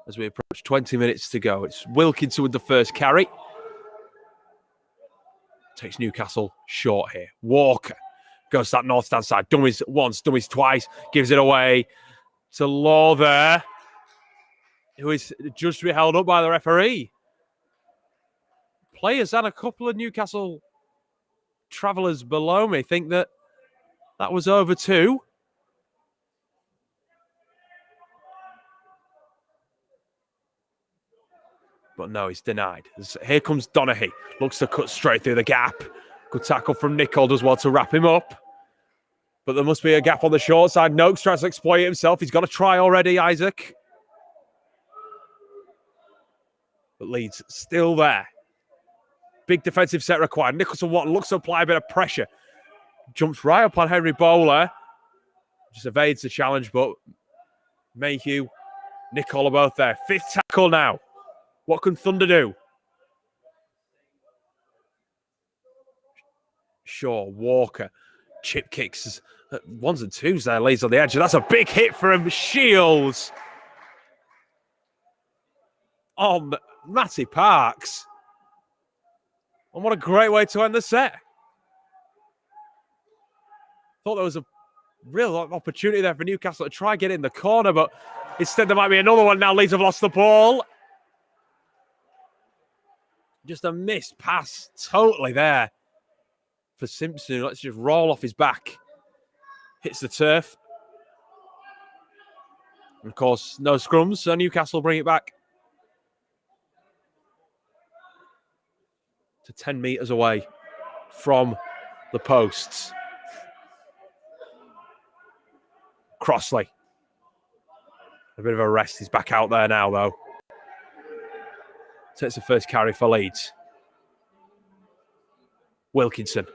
As we approach 20 minutes to go, it's Wilkinson with the first carry. Takes Newcastle short here. Walker goes to that north stand side. Dummies once, dummies twice. Gives it away to Law there, who is just to be held up by the referee. Players and a couple of Newcastle travellers below me think that was over 2. But no, he's denied. Here comes Donaghy. Looks to cut straight through the gap. Good tackle from Nicol as well to wrap him up. But there must be a gap on the short side. Noakes tries to exploit it himself. He's got a try already, Isaac. But Leeds still there. Big defensive set required. Nicholson Watton looks to apply a bit of pressure. Jumps right up on Henry Bowler. Just evades the challenge, but Mayhew, Nicol are both there. 5th tackle now. What can Thunder do? Shaw, Walker, chip kicks. 1s and 2s there, Leeds on the edge. And that's a big hit for him. Shields on Matty Parks. And what a great way to end the set. Thought there was a real opportunity there for Newcastle to try and get in the corner, but instead there might be another one now. Leeds have lost the ball. Just a missed pass totally there for Simpson. Let's just roll off his back. Hits the turf. And of course, no scrums, so Newcastle bring it back to 10 metres away from the posts. Crossley. A bit of a rest. He's back out there now, though. Takes the first carry for Leeds. Wilkinson.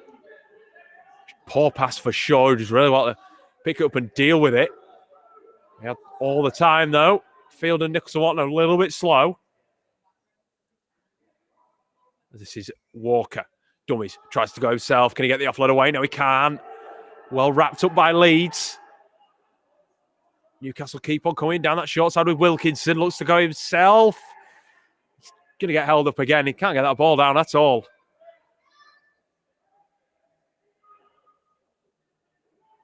Poor pass for Shaw, who just really want to pick it up and deal with it. He had all the time, though. Field and Nicholson Watton a little bit slow. This is Walker. Dummies. Tries to go himself. Can he get the offload away? No, he can't. Well wrapped up by Leeds. Newcastle keep on coming down that short side with Wilkinson. Looks to go himself. He's going to get held up again. He can't get that ball down at all.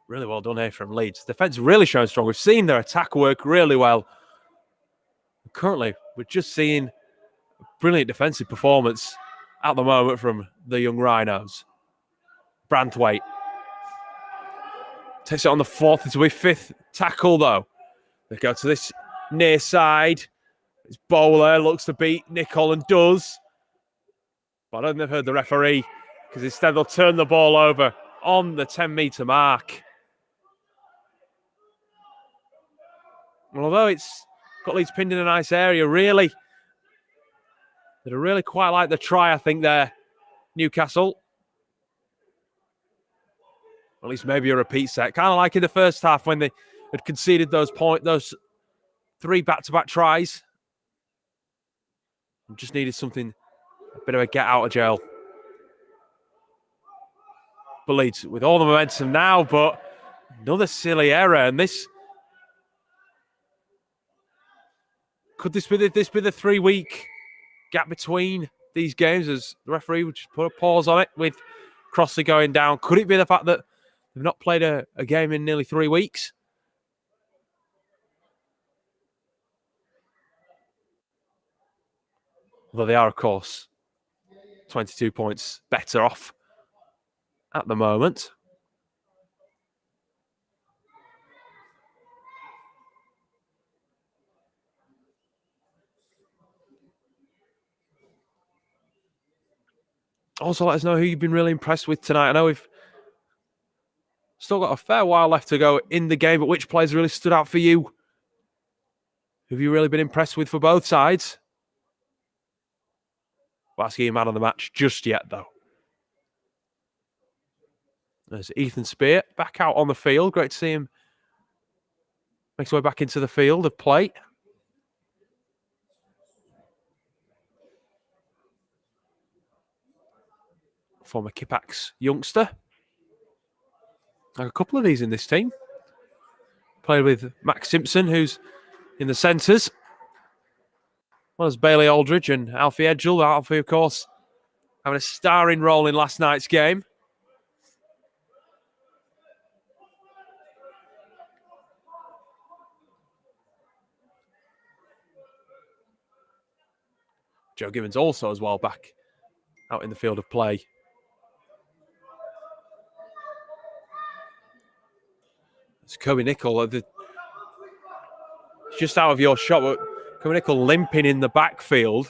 Really well done here from Leeds. Defence really showing strong. We've seen their attack work really well. Currently, we're just seeing a brilliant defensive performance at the moment from the young Rhinos. Branthwaite takes it on the 4th. It's with 5th tackle, though. They go to this near side. It's Bowler, looks to beat Nicol and does. But I don't think they've heard the referee, because instead they'll turn the ball over on the 10-metre mark. And although it's got Leeds pinned in a nice area, really, they'd really quite like the try, I think, there, Newcastle. At least maybe a repeat set. Kind of like in the first half when they had conceded those 3 back-to-back tries. Just needed something, a bit of a get out of jail. But Leeds with all the momentum now, but another silly error. And this, could this be the 3-week gap between these games, as the referee would just put a pause on it with Crossley going down? Could it be the fact that they've not played a game in nearly 3 weeks? Although they are, of course, 22 points better off at the moment. Also, let us know who you've been really impressed with tonight. I know we've still got a fair while left to go in the game, but which players really stood out for you? Who have you really been impressed with for both sides? Well, asking you man of the match just yet, though. There's Ethan Spear back out on the field. Great to see him make his way back into the field of play. Former Kipax youngster. Like a couple of these in this team. Played with Max Simpson, who's in the centres. Well as Bailey Aldridge and Alfie Edgell. Alfie, of course, having a starring role in last night's game. Joe Gibbons also as well back out in the field of play. It's Kobe Nicol, just out of your shot, but Kobe Nicol limping in the backfield.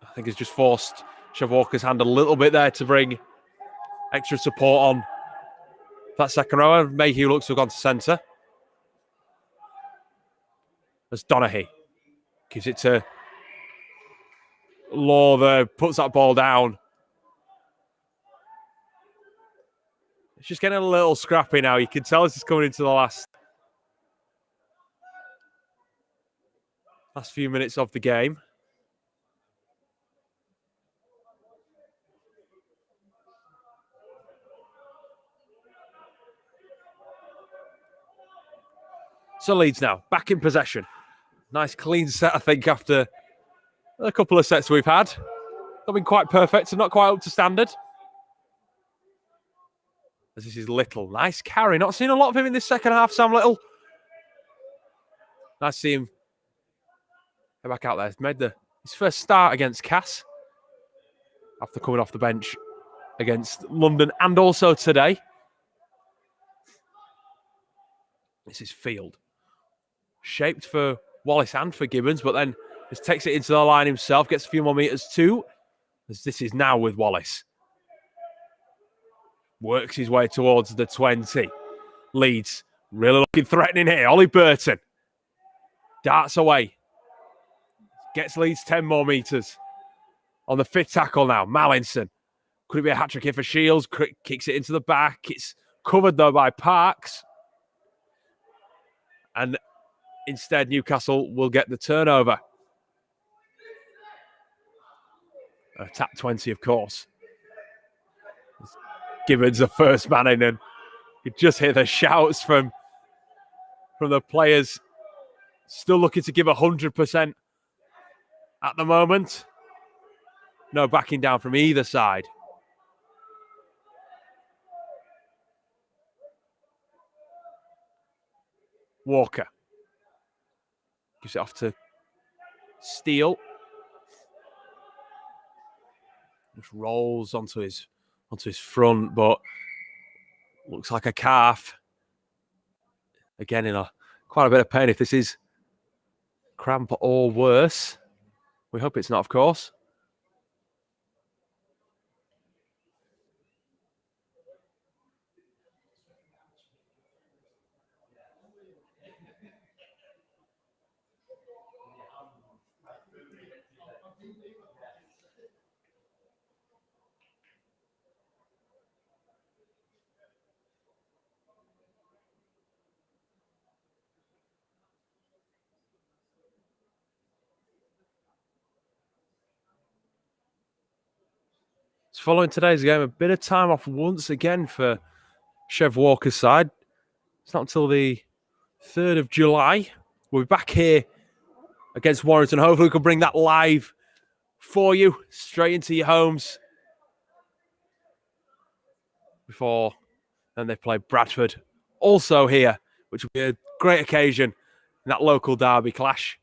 I think he's just forced Chev Walker's hand a little bit there to bring extra support on that second rower. Mayhew looks to have gone to centre. As Donaghy gives it to Law there, puts that ball down. It's just getting a little scrappy now. You can tell this is coming into the last few minutes of the game. So Leeds now back in possession. Nice clean set, I think, after a couple of sets we've had. Not been quite perfect and not quite up to standard. As this is Little. Nice carry. Not seen a lot of him in this second half, Sam Little. Nice to see him back out there. He's made his first start against Cass after coming off the bench against London and also today. This is Field. Shaped for Wallace and for Gibbons, but then just takes it into the line himself, gets a few more metres too, as this is now with Wallace. Works his way towards the 20. Leeds really looking threatening here. Ollie Burton darts away. Gets Leeds 10 more metres. On the fifth tackle now, Mallinson. Could it be a hat-trick here for Shields? Kicks it into the back. It's covered though by Parks. And instead, Newcastle will get the turnover. Tap 20, of course. Gibbons the first man in, and you just hear the shouts from the players. Still looking to give 100% at the moment. No backing down from either side. Walker gives it off to Steele. Just rolls onto his front, but looks like a calf. Again, in quite a bit of pain. If this is cramp or worse, we hope it's not, of course. Following today's game, a bit of time off once again for Chev Walker's side. It's not until the 3rd of July. We'll be back here against Warrington. Hopefully we can bring that live for you, straight into your homes. Before then they play Bradford. Also here, which will be a great occasion in that local derby clash.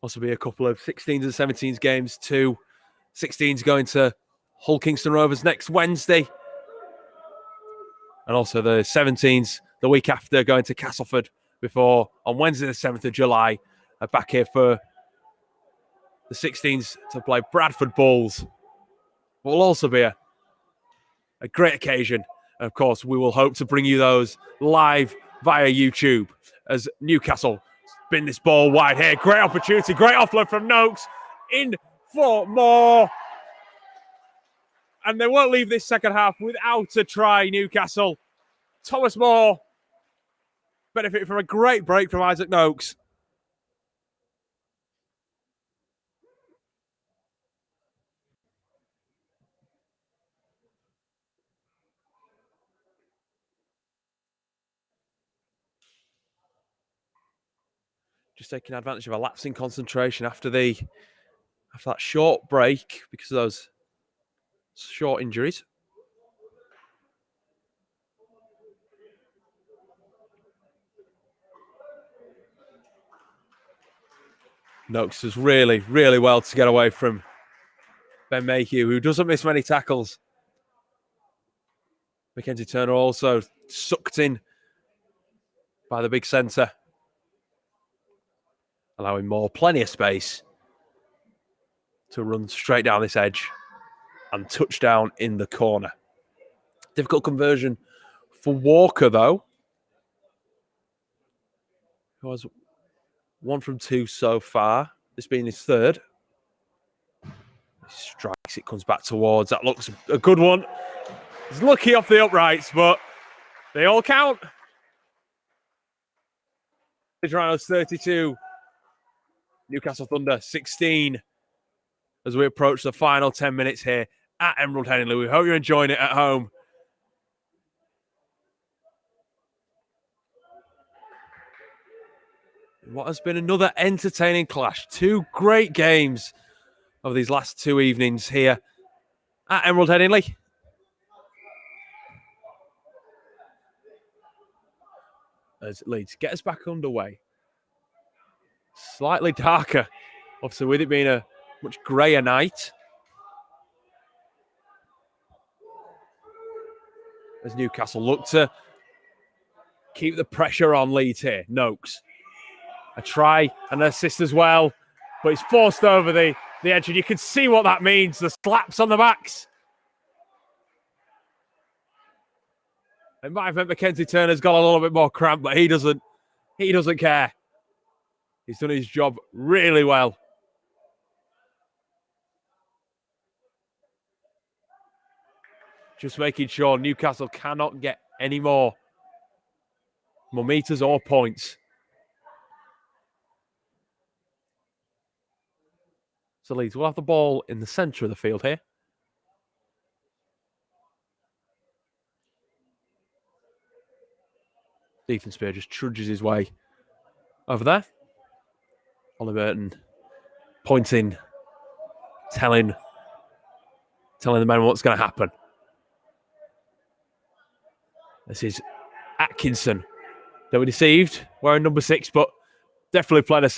Also be a couple of 16s and 17s games too. 16s going to Hull Kingston Rovers next Wednesday. And also the 17s the week after going to Castleford before on Wednesday the 7th of July. Back here for the 16s to play Bradford Bulls. It will also be a great occasion. And of course, we will hope to bring you those live via YouTube as Newcastle spin this ball wide here. Great opportunity, great offload from Noakes. In for more. And they won't leave this second half without a try, Newcastle. Thomas Moore benefited from a great break from Isaac Noakes. just taking advantage of a lapse in concentration after that short break because of those short injuries. Noakes does really, really well to get away from Ben Mayhew, who doesn't miss many tackles. Mackenzie Turner also sucked in by the big centre, allowing Moore plenty of space to run straight down this edge and touchdown in the corner. Difficult conversion for Walker, though, who has 1 from 2 so far, this being his third. He strikes, it comes back towards. That looks a good one. He's lucky off the uprights, but they all count. Leeds Rhinos 32, Newcastle Thunder 16, as we approach the final 10 minutes here at Emerald Headingley. We hope you're enjoying it at home. What has been another entertaining clash. 2 great games of these last 2 evenings here at Emerald Headingley. As Leeds get us back underway. Slightly darker, obviously, with it being a much greyer night. As Newcastle look to keep the pressure on Leeds here. Noakes. A try and an assist as well, but it's forced over the edge, and you can see what that means. The slaps on the backs. It might have meant Mackenzie Turner's got a little bit more cramp, but he doesn't care. He's done his job really well. Just making sure Newcastle cannot get any more meters or points. So Leeds will have the ball in the centre of the field here. Ethan Spear just trudges his way over there. Ollie Burton pointing, telling the men what's going to happen. This is Atkinson. Don't be deceived, wearing number 6, but definitely playing a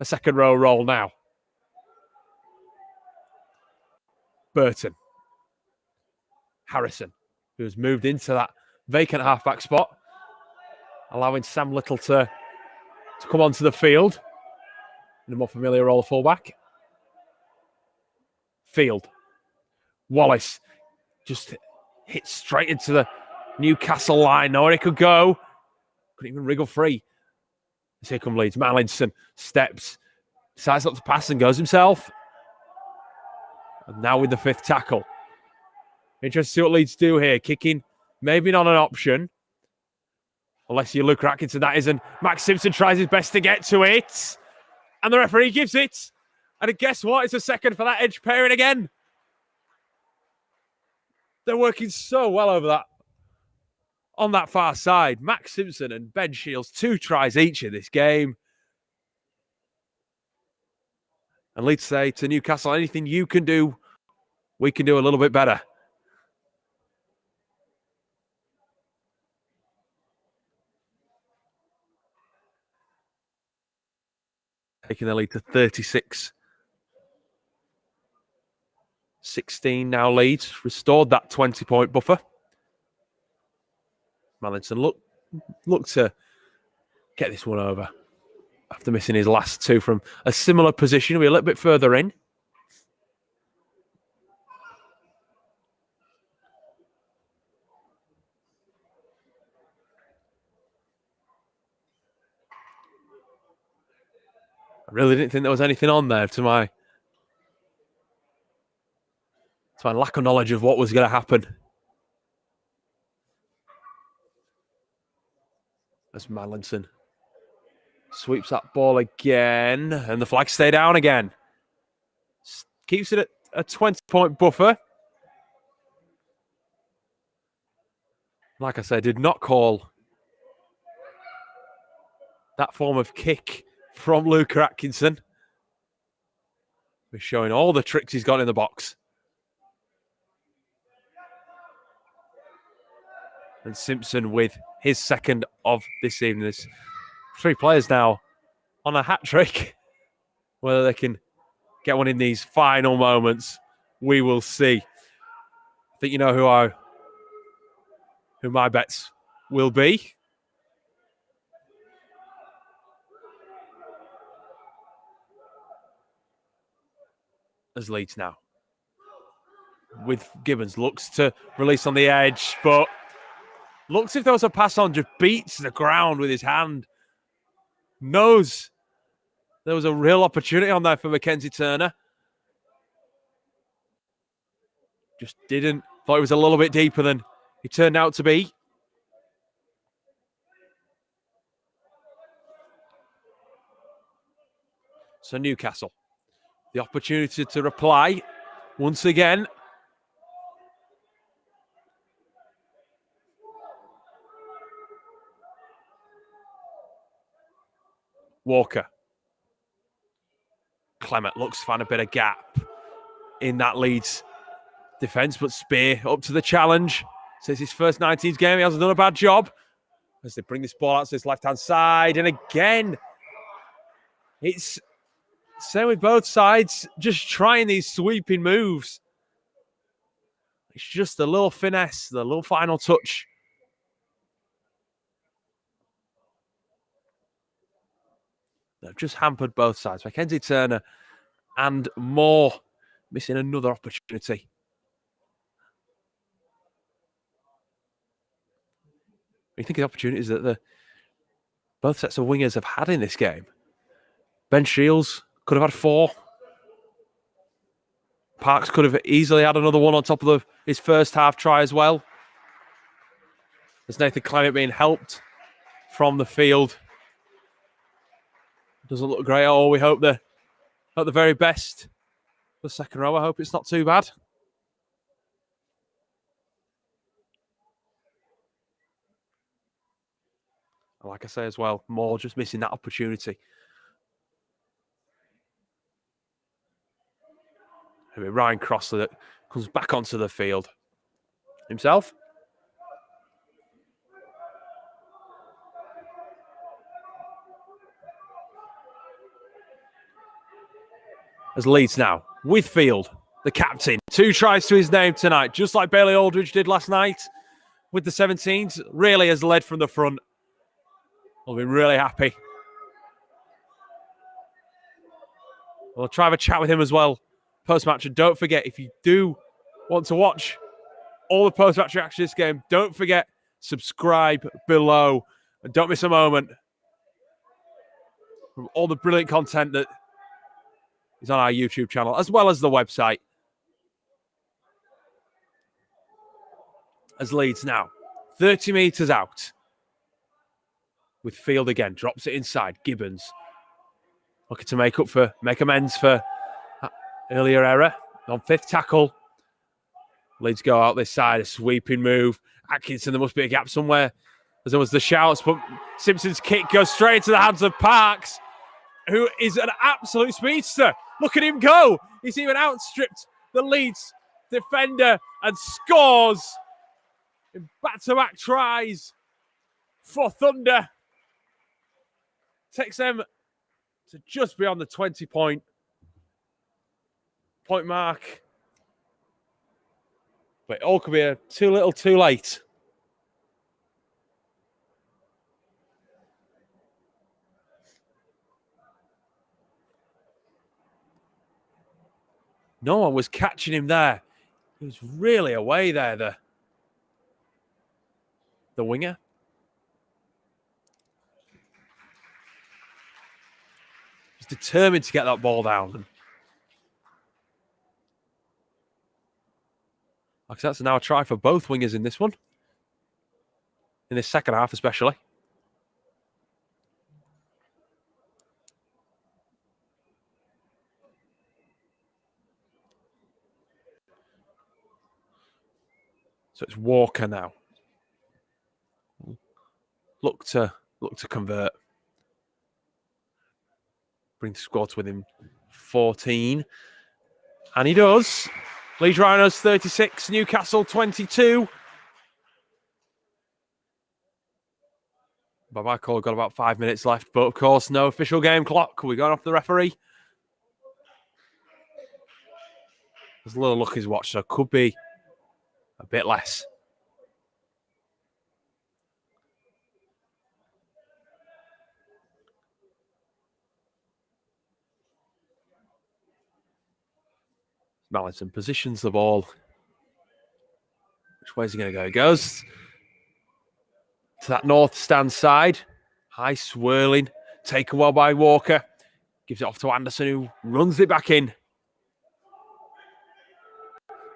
second row role now. Burton. Harrison, who has moved into that vacant halfback spot, allowing Sam Little to come onto the field in a more familiar role of fullback. Field. Wallace just hit straight into the Newcastle line. Nowhere he could go. Couldn't even wriggle free. As here come Leeds. Mallinson steps, decides not to pass and goes himself. And now with the 5th tackle. Interesting to see what Leeds do here. Kicking, maybe not an option. Unless you look Atkinson, that isn't. Max Simpson tries his best to get to it. And the referee gives it. And guess what? It's a second for that edge pairing again. They're working so well over that. On that far side, Max Simpson and Ben Shields, 2 tries each in this game. And Leeds say to Newcastle, anything you can do, we can do a little bit better. Taking the lead to 36. 16 now Leeds. Restored that 20-point buffer. Mallinson look to get this one over after missing his last 2 from a similar position. We're a little bit further in. I really didn't think there was anything on there to my lack of knowledge of what was going to happen. As Mallinson sweeps that ball again, and the flags stay down again. Keeps it at a 20-point buffer. Like I said, did not call that form of kick from Luca Atkinson. We're showing all the tricks he's got in the box. And Simpson with his second of this evening. There's 3 players now on a hat trick. Whether they can get one in these final moments, we will see. I think you know who my bets will be. As Leeds now. With Gibbons, looks to release on the edge, but looks if there was a pass on, just beats the ground with his hand. Knows there was a real opportunity on there for Mackenzie Turner. Just didn't. Thought it was a little bit deeper than he turned out to be. So Newcastle, the opportunity to reply once again. Walker. Clement looks to find a bit of gap in that Leeds defence, but Spear up to the challenge. Says his first 19s game, he hasn't done a bad job. As they bring this ball out to this left-hand side, and again, it's same with both sides, just trying these sweeping moves. It's just a little finesse, the little final touch. They've just hampered both sides. Mackenzie Turner and Moore missing another opportunity. When you think of the opportunities that both sets of wingers have had in this game, Ben Shields could have had 4. Parks could have easily had another one on top of his first half try as well. There's Nathan Clement being helped from the field. Doesn't look great at all. We hope the very best for the second row. I hope it's not too bad. And like I say as well, Moore just missing that opportunity. I mean, Ryan Crossley that comes back onto the field himself. As Leeds now with Field, the captain. 2 tries to his name tonight, just like Bailey Aldridge did last night with the 17s. Really has led from the front. We'll be really happy. We'll try to have a chat with him as well post-match. And don't forget, if you do want to watch all the post-match reaction to this game, don't forget, subscribe below. And don't miss a moment from all the brilliant content that is on our YouTube channel, as well as the website. As Leeds now, 30 metres out. With Field again, drops it inside. Gibbons looking to make amends for that earlier error. On 5th tackle. Leeds go out this side, a sweeping move. Atkinson, there must be a gap somewhere, as there was the shouts, but Simpson's kick goes straight into the hands of Parks, who is an absolute speedster. Look at him go. He's even outstripped the Leeds defender and scores in back-to-back tries for Thunder. Takes them to just beyond the 20-point mark. But it all could be too little too late. No one was catching him there. He was really away there, the winger. He's determined to get that ball down. Like I said, that's now a try for both wingers in this one. In this second half especially. So it's Walker now. Look to convert. bring the score to within 14. And he does. Leeds Rhinos 36, Newcastle 22. By my call, got about 5 minutes left, but of course, no official game clock. We got off the referee. There's a little look his watch, so it could be a bit less. Mallinson positions the ball. Which way is he going to go? He goes to that north stand side. High swirling. Taken well by Walker. Gives it off to Anderson, who runs it back in.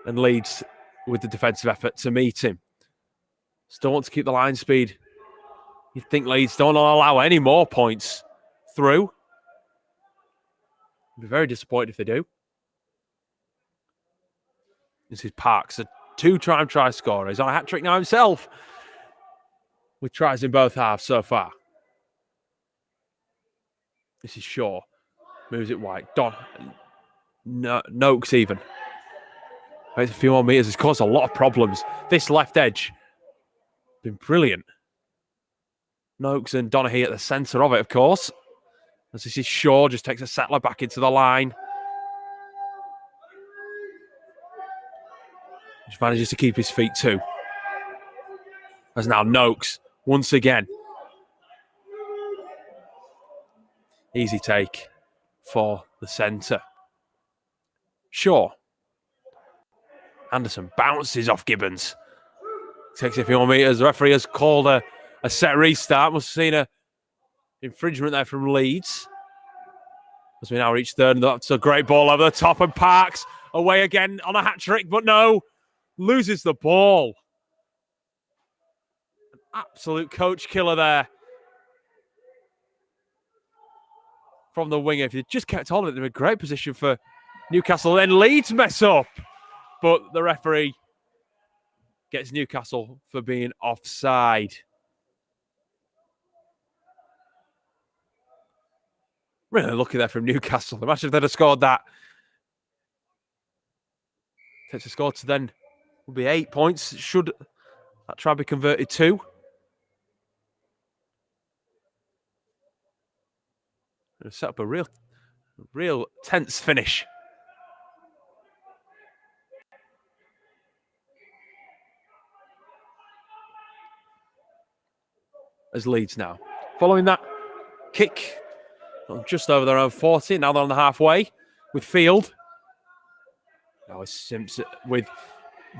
And leads with the defensive effort to meet him. Still want to keep the line speed. You'd think Leeds don't allow any more points through. I'd be very disappointed if they do. This is Parks, a two-time try scorer. He's on a hat-trick now himself, with tries in both halves so far. This is Shaw. Moves it wide. Noakes even. It's a few more metres. It's caused a lot of problems. This left edge been brilliant. Noakes and Donaghy at the centre of it, of course. As this is Shaw, just takes a settler back into the line. Just manages to keep his feet too. As now Noakes, once again. Easy take for the centre. Shaw. Anderson bounces off Gibbons. Takes a few more metres. The referee has called a set restart. Must have seen a infringement there from Leeds. As we now reach third, and that's a great ball over the top, and Parks away again on a hat-trick, but no. Loses the ball. An absolute coach killer there. From the winger. If they just kept on it, they're in a great position for Newcastle. Then Leeds mess up. But the referee gets Newcastle for being offside. Really lucky there from Newcastle. Imagine if they'd have scored that. Takes a score to then will be 8 points. Should that try be converted to? It'll set up a real tense finish. As Leeds now. Following that kick, just over their own 40. Now they're on the halfway with Field. Now it's Simpson with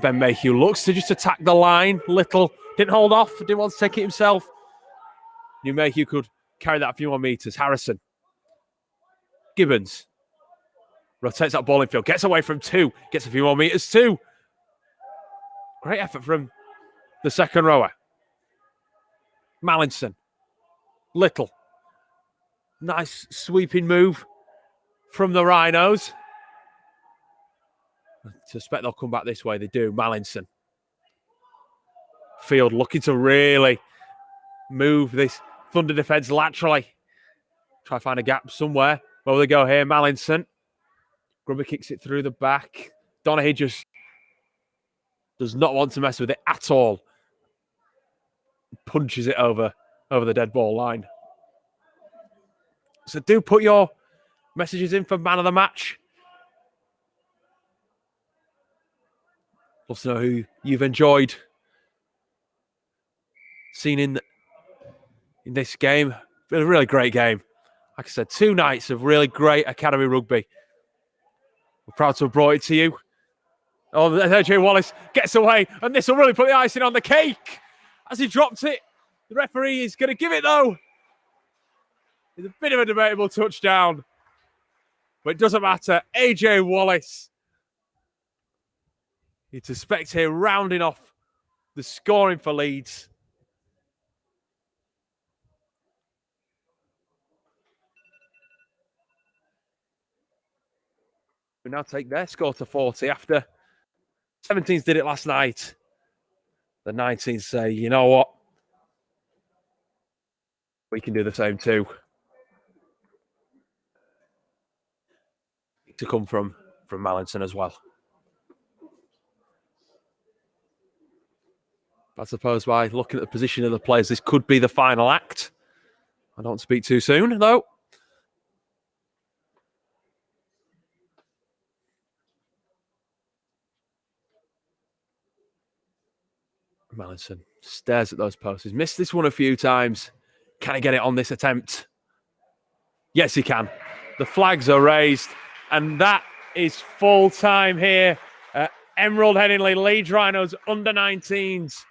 Ben Mayhew. Looks to just attack the line. Little didn't hold off. Didn't want to take it himself. Knew Mayhew could carry that a few more metres. Harrison. Gibbons. Rotates that ball in field. Gets away from two. Gets a few more metres too. Great effort from the second rower. Mallinson. Little. Nice sweeping move from the Rhinos. I suspect they'll come back this way. They do. Mallinson. Field looking to really move this Thunder defence laterally. Try to find a gap somewhere. Where will they go here? Mallinson. Grubber kicks it through the back. Donaghy just does not want to mess with it at all. Punches it over the dead ball line. So do put your messages in for man of the match. Love to know who you've enjoyed seeing in this game. Been a really great game. Like I said, 2 nights of really great academy rugby. We're proud to have brought it to you. Oh, AJ Wallace gets away, and this will really put the icing on the cake. As he dropped it, the referee is going to give it, though. It's a bit of a debatable touchdown. But it doesn't matter. AJ Wallace. You suspect here rounding off the scoring for Leeds. We now take their score to 40 after 17s did it last night. The 19s say, you know what? We can do the same too. to come from Mallinson as well. I suppose by looking at the position of the players, this could be the final act. I don't speak too soon, though. Mallinson stares at those posts. He's missed this one a few times. Can he get it on this attempt? Yes, he can. The flags are raised, and that is full time here at Emerald Headingley. Leeds Rhinos under 19s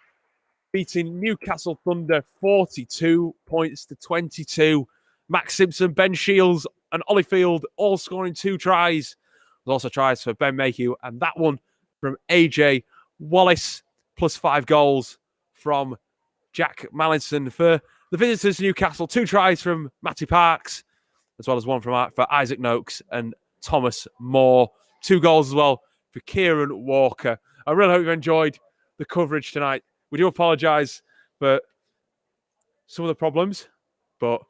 beating Newcastle Thunder 42 points to 22. Max Simpson, Ben Shields, and Ollie Field all scoring 2 tries. There's also tries for Ben Mayhew, and that one from AJ Wallace, plus 5 goals from Jack Mallinson. For the visitors to Newcastle, 2 tries from Matty Parks, as well as one for Isaac Noakes and Thomas Moore. 2 goals as well for Kieran Walker. I really hope you've enjoyed the coverage tonight. We do apologise for some of the problems, but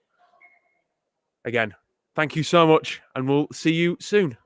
again, thank you so much, and we'll see you soon.